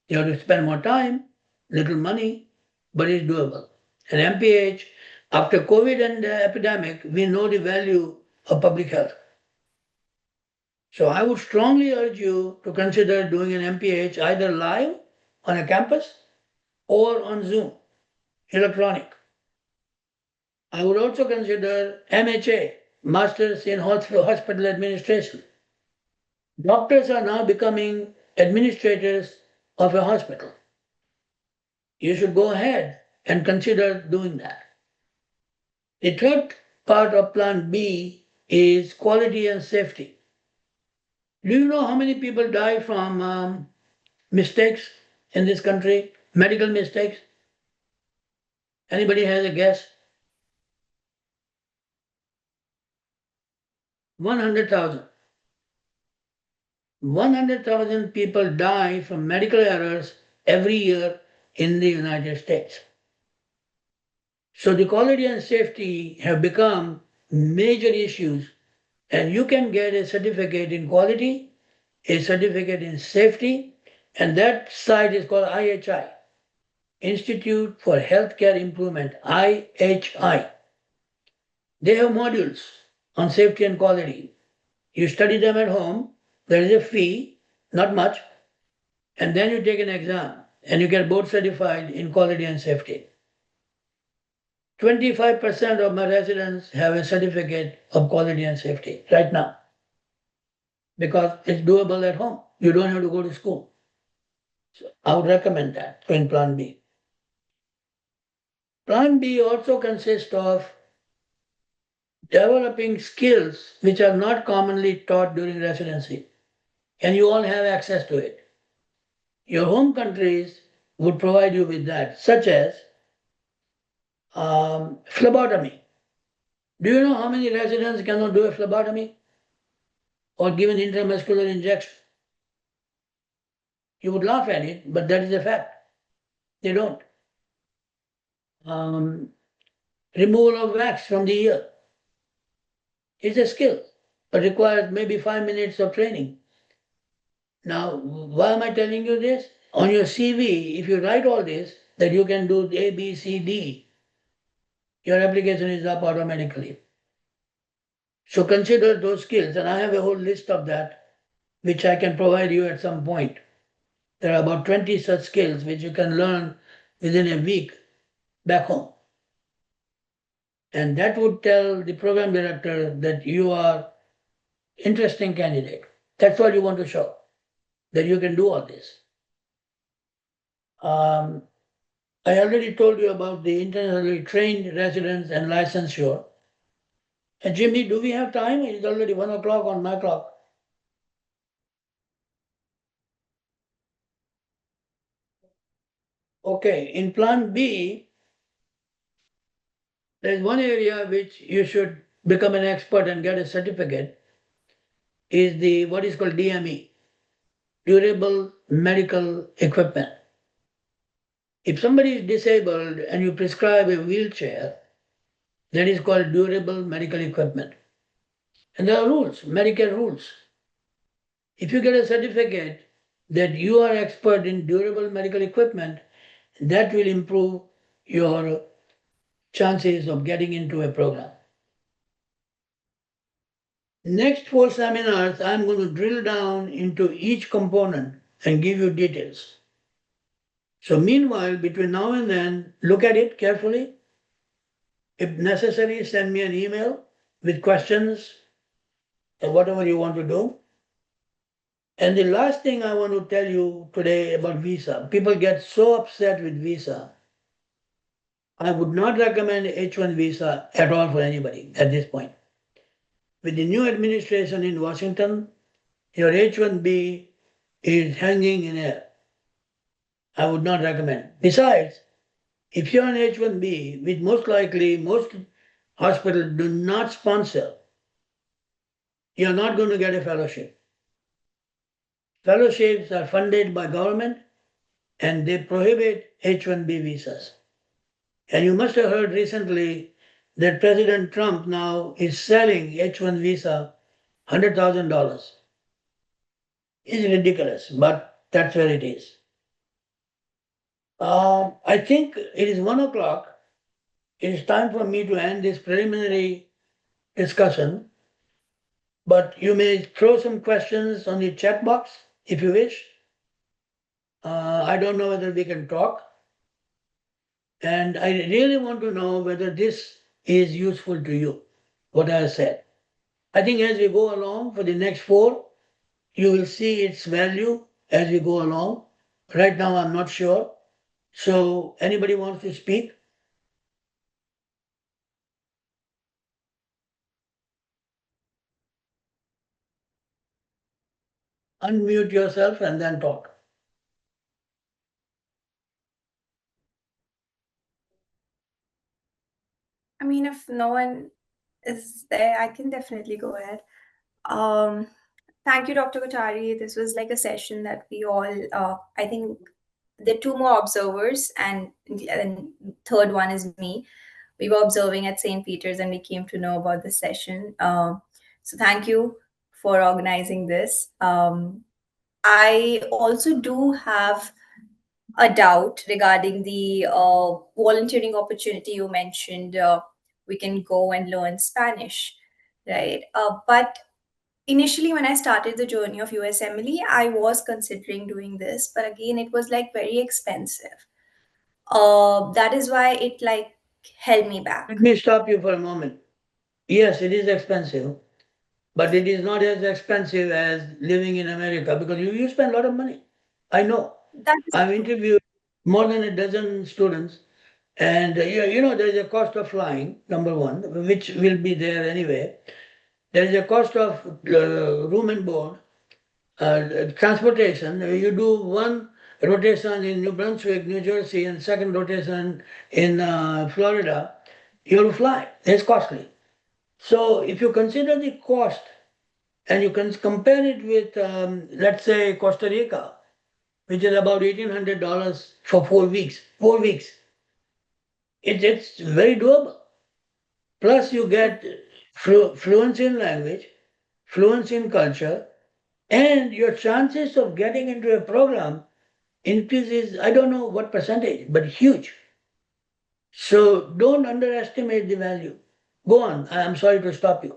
You have to spend more time, little money, but it's doable. An MPH, after COVID and the epidemic, we know the value of public health. So I would strongly urge you to consider doing an MPH either live on a campus or on Zoom, electronic. I would also consider MHA, Masters in Hospital Administration. Doctors are now becoming administrators of a hospital. You should go ahead and consider doing that. The third part of Plan B is quality and safety. Do you know how many people die from mistakes in this country? Medical mistakes? Anybody has a guess? 100,000. 100,000 people die from medical errors every year in the United States. So the quality and safety have become major issues, and you can get a certificate in quality, a certificate in safety, and that site is called IHI, Institute for Healthcare Improvement, IHI. They have modules on safety and quality. You study them at home, there is a fee, not much, and then you take an exam and you get board certified in quality and safety. 25% of my residents have a certificate of quality and safety right now because it's doable at home. You don't have to go to school. So I would recommend that in Plan B. Plan B also consists of developing skills which are not commonly taught during residency, and you all have access to it. Your home countries would provide you with that, such as phlebotomy. Do you know how many residents cannot do a phlebotomy or give an intramuscular injection? You would laugh at it, but that is a fact. They don't. Removal of wax from the ear is a skill, but requires maybe 5 minutes of training. Now, why am I telling you this? On your CV, if you write all this, that you can do A, B, C, D, your application is up automatically. So consider those skills, and I have a whole list of that, which I can provide you at some point. There are about 20 such skills which you can learn within a week back home. And that would tell the program director that you are interesting candidate. That's what you want to show, that you can do all this. I already told you about the internationally trained residents and licensure. And Jimmy, do we have time? It's already 1 o'clock on my clock. Okay, in plan B, there's one area which you should become an expert and get a certificate is the what is called DME, durable medical equipment. If somebody is disabled and you prescribe a wheelchair, that is called durable medical equipment. And there are rules, Medicare rules. If you get a certificate that you are expert in durable medical equipment, that will improve your chances of getting into a program. Next 4 seminars, I'm going to drill down into each component and give you details. So meanwhile, between now and then, look at it carefully. If necessary, send me an email with questions or whatever you want to do. And the last thing I want to tell you today about visa, people get so upset with visa. I would not recommend H1 visa at all for anybody at this point. With the new administration in Washington, your H1B is hanging in air. I would not recommend. Besides, if you're on H1B, which most likely most hospitals do not sponsor, you're not going to get a fellowship. Fellowships are funded by government and they prohibit H1B visas. And you must have heard recently that President Trump now is selling H1 visa $100,000. It's ridiculous, but that's where it is. I think it is 1 o'clock. It is time for me to end this preliminary discussion, but you may throw some questions on the chat box if you wish. I don't know whether we can talk. And I really want to know whether this is useful to you, what I said. I think as we go along for the next 4, you will see its value as we go along. Right now, I'm not sure. So, anybody wants to speak? Unmute yourself and then talk. I mean, if no one is there, I can definitely go ahead. Thank you, Dr. Kothari. This was like a session that we all, I think there are 2 more observers, and third one is me. We were observing at St. Peter's and we came to know about this session. So thank you for organizing this. I also do have a doubt regarding the volunteering opportunity you mentioned. We can go and learn Spanish, right? But initially, when I started the journey of USMLE, I was considering doing this, but again, it was like very expensive. That is why it like held me back. Let me stop you for a moment. Yes, it is expensive, but it is not as expensive as living in America because you spend a lot of money. I know. That is I've true. interviewed more than a dozen students, and there is a cost of flying, number one, which will be there anyway. There is a cost of room and board, transportation. You do one rotation in New Brunswick, New Jersey, and second rotation in Florida. You'll fly. It's costly. So if you consider the cost and you can compare it with, let's say, Costa Rica, which is about $1,800 for 4 weeks. 4 weeks. It's very doable. Plus, you get fluency in language, fluency in culture, and your chances of getting into a program increases, I don't know what percentage, but huge. So don't underestimate the value. Go on. I'm sorry to stop you.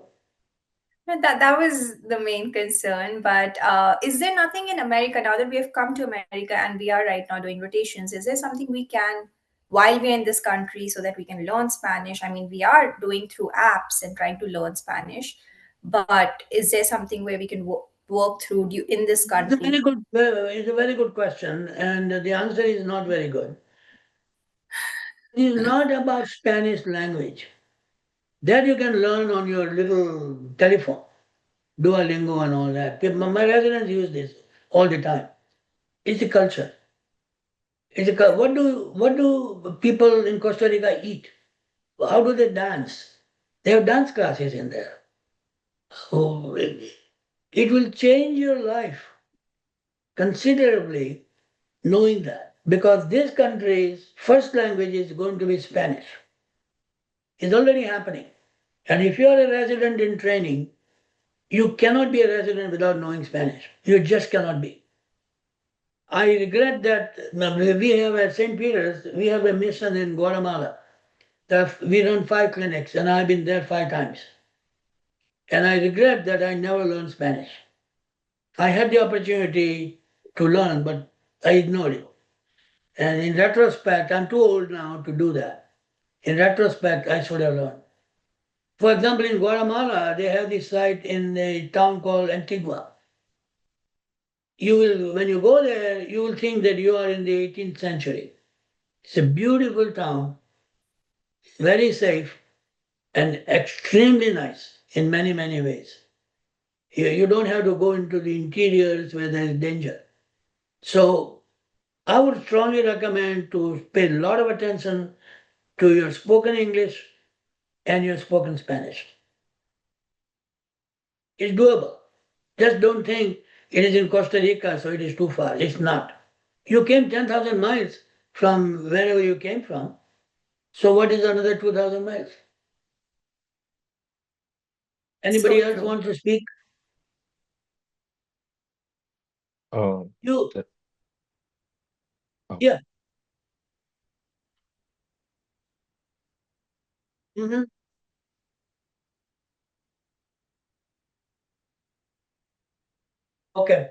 No, that was the main concern. But is there nothing in America now that we have come to America and we are right now doing rotations? Is there something we can, while we're in this country, so that we can learn Spanish? I mean, we are doing through apps and trying to learn Spanish, but is there something where we can work through in this country? It's a very good question, and the answer is not very good. It is not about Spanish language. That you can learn on your little telephone, Duolingo and all that. My residents use this all the time. It's a culture. What do people in Costa Rica eat? How do they dance? They have dance classes in there. So it will change your life considerably knowing that. Because this country's first language is going to be Spanish. It's already happening. And if you are a resident in training, you cannot be a resident without knowing Spanish. You just cannot be. I regret that we have at St. Peter's, we have a mission in Guatemala. We run 5 clinics, and I've been there 5 times. And I regret that I never learned Spanish. I had the opportunity to learn, but I ignored it. And in retrospect, I'm too old now to do that. In retrospect, I should have learned. For example, in Guatemala, they have this site in a town called Antigua. When you go there, you will think that you are in the 18th century. It's a beautiful town, very safe, and extremely nice in many, many ways. You don't have to go into the interiors where there is danger. So I would strongly recommend to pay a lot of attention to your spoken English and your spoken Spanish. It's doable. Just don't think it is in Costa Rica, so it is too far. It's not. You came 10,000 miles from wherever you came from. So what is another 2,000 miles? Anybody So else true. want to speak? Oh, You, that, oh, yeah. Hmm. Okay.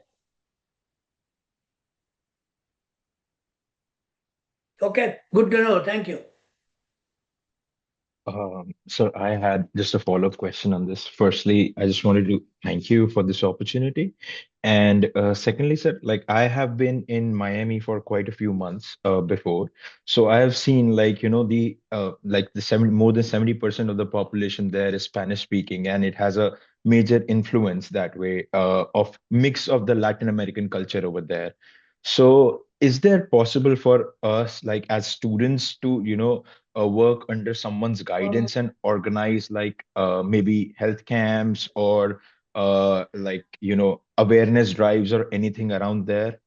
Okay. Good to know. Thank you. So I had just a follow-up question on this. Firstly, I just wanted to thank you for this opportunity. And secondly, sir, like I have been in Miami for quite a few months before. So I have seen like, the like the 70 more than 70% of the population there is Spanish speaking, and it has a major influence that way of mix of the Latin American culture over there. So is there possible for us, like as students, to, work under someone's Um, guidance and organize like maybe health camps or like awareness drives or anything around there?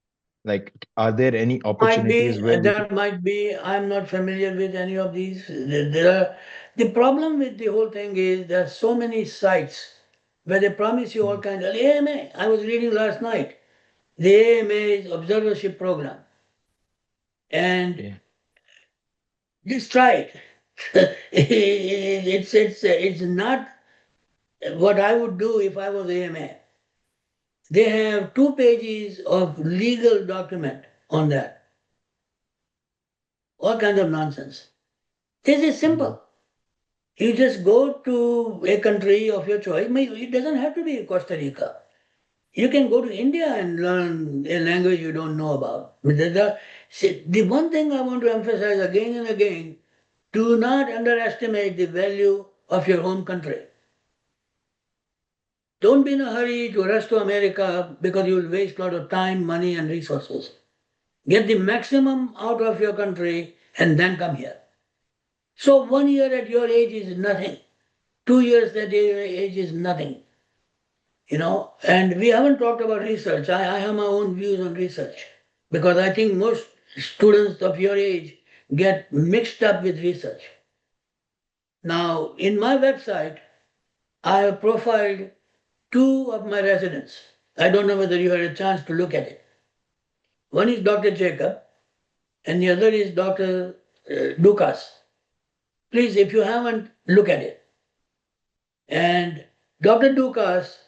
Like, are there any Might be, opportunities where we could? that might be, I'm not familiar with any of these. There are, the problem with the whole thing is there are so many sites where they promise you all Mhm. kinds of AMA. I was reading last night. The AMA is observership program. And Yeah. just try it. It's not what I would do if I was AMA. They have 2 pages of legal document on that. All kinds of nonsense. This is Mhm. simple. You just go to a country of your choice. It doesn't have to be Costa Rica. You can go to India and learn a language you don't know about. The one thing I want to emphasize again and again, do not underestimate the value of your home country. Don't be in a hurry to rush to America because you will waste a lot of time, money, and resources. Get the maximum out of your country and then come here. So 1 year at your age is nothing. 2 years at your age is nothing. And we haven't talked about research. I have my own views on research. because I think most students of your age get mixed up with research. Now, in my website, I have profiled two of my residents. I don't know whether you had a chance to look at it. One is Dr. Jacob, and the other is Dr. Dukas. Please, if you haven't, look at it. And Dr. Dukas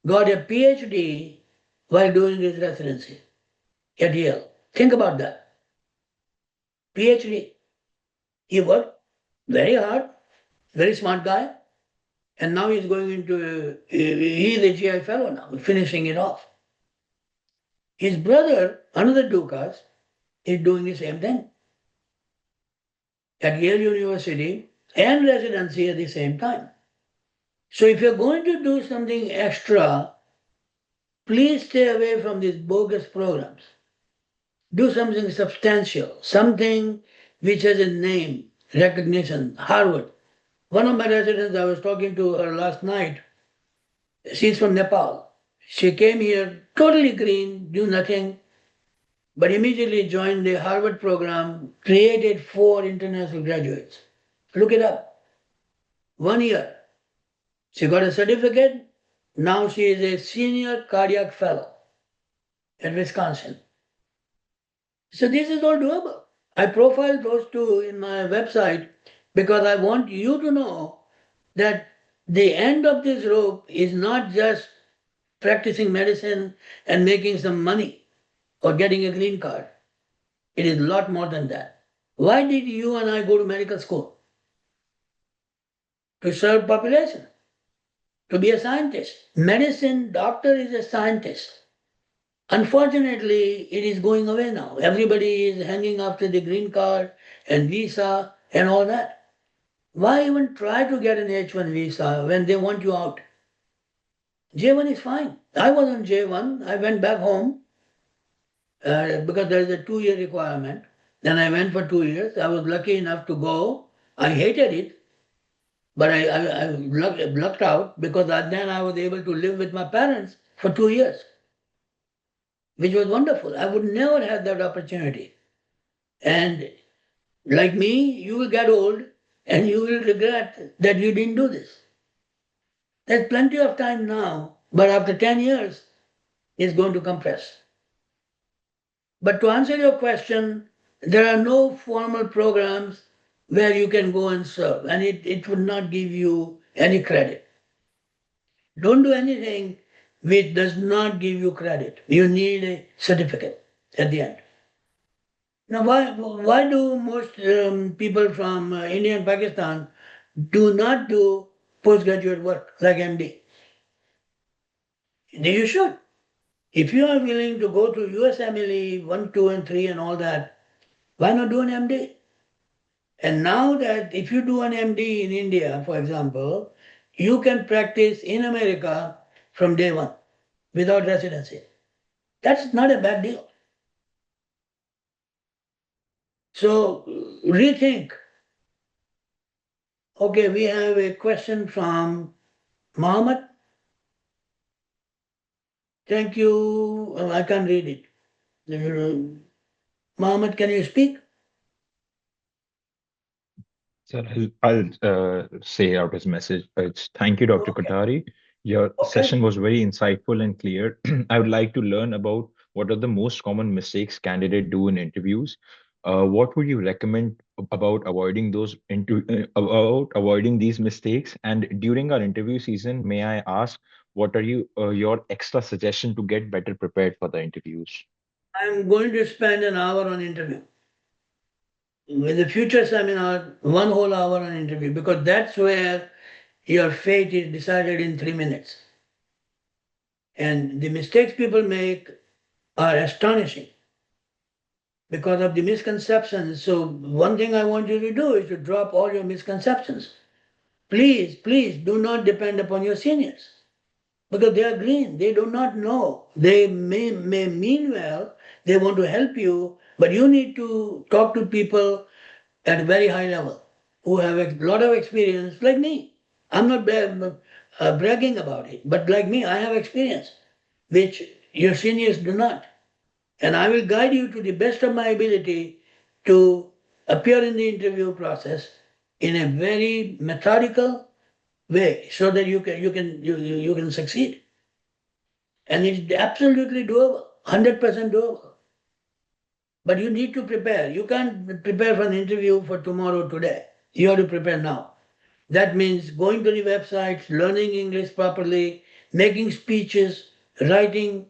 got a PhD while doing his residency at Yale. Think about that. PhD. He worked very hard, very smart guy, and now he's going into, he's a GI fellow now, finishing it off. His brother, another Dukas, is doing the same thing at Yale University and residency at the same time. So if you're going to do something extra, please stay away from these bogus programs. Do something substantial, something which has a name, recognition. Harvard. One of my residents, I was talking to her last night. She's from Nepal. She came here totally green, do nothing, but immediately joined the Harvard program, created 4 international graduates. Look it up. 1 year. She got a certificate. Now she is a senior cardiac fellow at Wisconsin. So this is all doable. I profiled those two in my website because I want you to know that the end of this rope is not just practicing medicine and making some money or getting a green card. It is a lot more than that. Why did you and I go to medical school? To serve population, to be a scientist. Medicine doctor is a scientist. Unfortunately, it is going away now. Everybody is hanging after the green card and visa and all that. Why even try to get an H1 visa when they want you out? J1 is fine. I was on J1. I went back home because there is a 2-year requirement. Then I went for 2 years. I was lucky enough to go. I hated it, but I lucked out because then I was able to live with my parents for 2 years, which was wonderful. I would never have that opportunity. And like me, you will get old and you will regret that you didn't do this. There's plenty of time now, but after 10 years, it's going to compress. But to answer your question, there are no formal programs where you can go and serve, and it would not give you any credit. Don't do anything which does not give you credit. You need a certificate at the end. Now, why do most people from India and Pakistan do not do postgraduate work like MD? You should. If you are willing to go to USMLE 1, 2, and 3 and all that, why not do an MD? And now that if you do an MD in India, for example, you can practice in America from day one without residency. That's not a bad deal. So rethink. Okay, we have a question from Mohammed. Thank you. I can't read it. Mohammed, can you speak? So I'll say out his message. It's thank you, Dr. Okay. Kothari. Your Okay. session was very insightful and clear. I would like to learn about what are the most common mistakes candidates do in interviews. What would you recommend about avoiding about avoiding these mistakes? And during our interview season, may I ask what are your extra suggestion to get better prepared for the interviews? I'm going to spend an hour on interview. With the future seminar, 1 whole hour on interview, because that's where your fate is decided in 3 minutes. And the mistakes people make are astonishing because of the misconceptions. So, one thing I want you to do is to drop all your misconceptions. Please, please do not depend upon your seniors because they are green. They do not know. They may mean well, they want to help you, but you need to talk to people at a very high level who have a lot of experience, like me. I'm not bragging about it, but like me, I have experience, which your seniors do not. And I will guide you to the best of my ability to appear in the interview process in a very methodical way so that you can succeed. And it's absolutely doable, 100% doable. But you need to prepare. You can't prepare for an interview for tomorrow, today. You have to prepare now. That means going to the websites, learning English properly, making speeches, writing,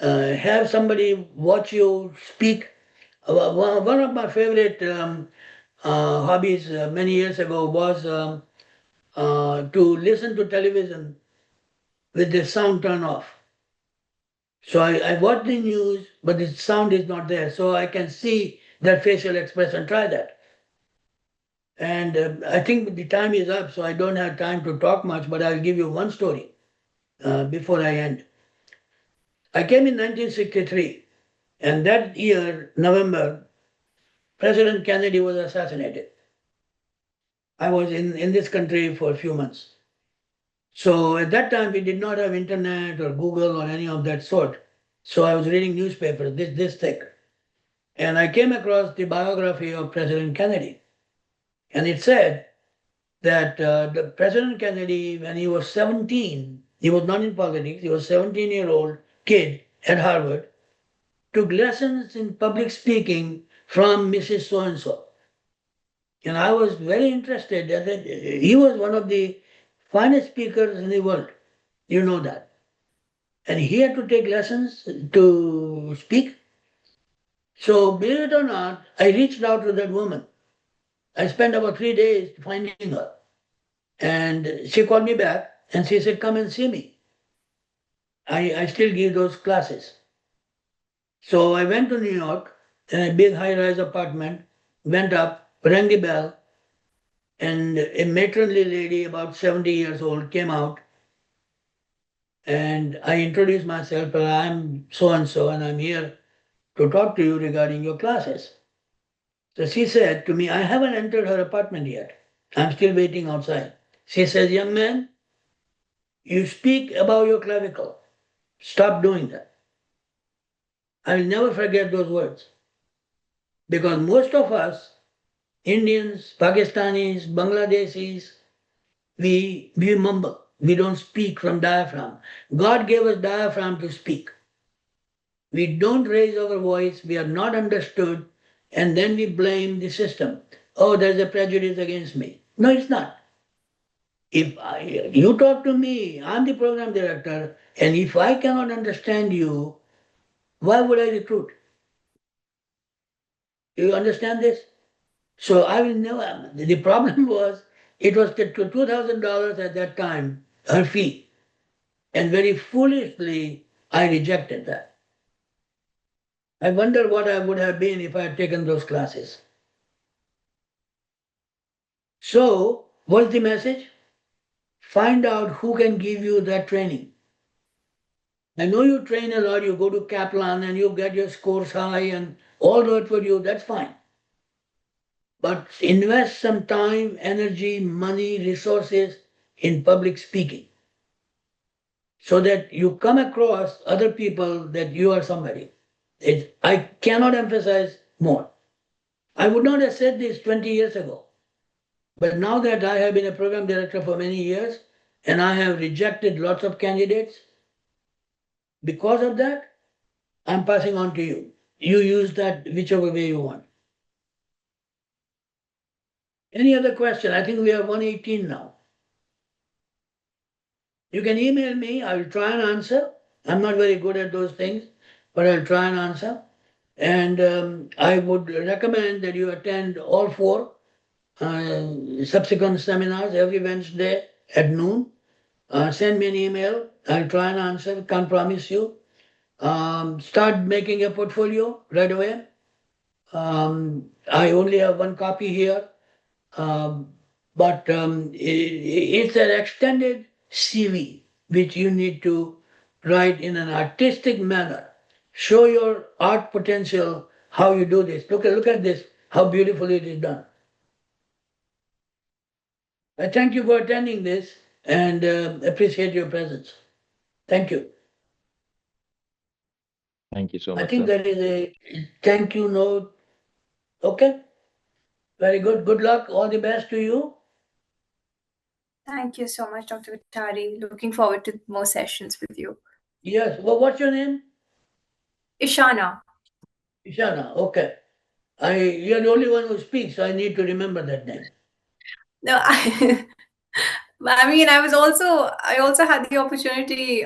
have somebody watch you speak. One of my favorite hobbies many years ago was to listen to television with the sound turned off. So I watch the news, but the sound is not there. So I can see that facial expression. Try that. And I think the time is up, so I don't have time to talk much, but I'll give you one story before I end. I came in 1963, and that year, November, President Kennedy was assassinated. I was in this country for a few months. So at that time, we did not have internet or Google or any of that sort. So I was reading newspapers, this thick. And I came across the biography of President Kennedy. And it said that the President Kennedy, when he was 17, he was not in politics, he was 17-year-old kid at Harvard, took lessons in public speaking from Mrs. So-and-so. And I was very interested that he was one of the finest speakers in the world. You know that. And he had to take lessons to speak. So, believe it or not, I reached out to that woman. I spent about 3 days finding her. And she called me back and she said, come and see me. I still give those classes. So I went to New York in a big high rise apartment, went up, rang the bell, and a matronly lady, about 70 years old, came out. And I introduced myself, well, I'm so and so, and I'm here to talk to you regarding your classes. So she said to me, I haven't entered her apartment yet. I'm still waiting outside. She says, young man, you speak about your clavicle. Stop doing that. I will never forget those words. Because most of us, Indians, Pakistanis, Bangladeshis, we mumble. We don't speak from diaphragm. God gave us diaphragm to speak. We don't raise our voice, we are not understood, and then we blame the system. Oh, there's a prejudice against me. No, it's not. You talk to me, I'm the program director, and if I cannot understand you, why would I recruit? You understand this? So I will never. The problem was it was $2,000 at that time, her fee, and very foolishly I rejected that. I wonder what I would have been if I had taken those classes. So, what's the message? Find out who can give you that training. I know you train a lot, you go to Kaplan and you get your scores high and all that for you, that's fine. But invest some time, energy, money, resources in public speaking so that you come across other people that you are somebody. I cannot emphasize more. I would not have said this 20 years ago. But now that I have been a program director for many years and I have rejected lots of candidates, because of that, I'm passing on to you. You use that whichever way you want. Any other question? I think we are 118 now. You can email me. I will try and answer. I'm not very good at those things, but I'll try and answer. And I would recommend that you attend all four subsequent seminars every Wednesday at noon. Send me an email. I'll try and answer. Can't promise you. Start making a portfolio right away. I only have one copy here, but it's an extended CV which you need to write in an artistic manner. Show your art potential, how you do this. Look at this, how beautifully it is done. I thank you for attending this and appreciate your presence. Thank you. Thank you so I much, think sir. there is a thank you note. Okay, very good. Good luck. All the best to you. Thank you so much, Dr. Kothari. Looking forward to more sessions with you. Yes. Well, what's your name? Ishana. Ishana. Okay. You're the only one who speaks, so I need to remember that name. No, I mean, I also had the opportunity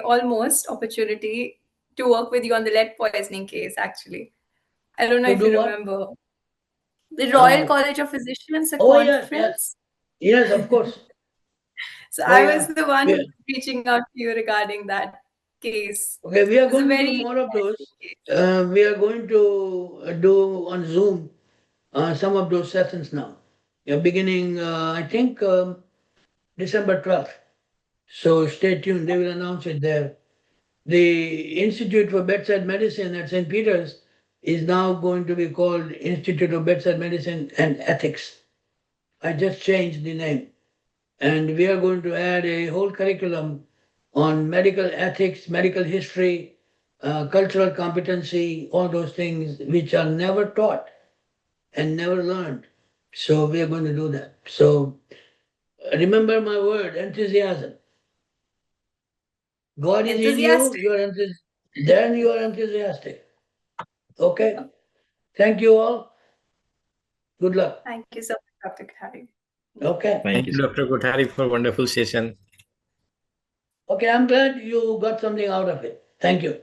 to work with you on the lead poisoning case, actually. I don't know To if you do what? remember. The Royal Uh, College of Physicians, a oh yes, yes, conference. yes. Of course. So Oh I was yeah. the one who Yeah. was reaching out to you regarding that case. Okay, we It are was a going to do very more of those. interesting case. We are going to do on Zoom some of those sessions now. Yeah, beginning, I think, December 12th. So stay tuned. They will announce it there. The Institute for Bedside Medicine at St. Peter's is now going to be called Institute of Bedside Medicine and Ethics. I just changed the name. And we are going to add a whole curriculum on medical ethics, medical history, cultural competency, all those things which are never taught and never learned. So we are going to do that. So remember my word, enthusiasm. God is in you, Enthusiastic. you are then you are enthusiastic. Okay? Thank you all. Good luck. Thank you so much, Dr. Kothari. Okay. Thank Thank you, you, sir. Dr. Kothari, for wonderful session. Okay, I'm glad you got something out of it. Thank you.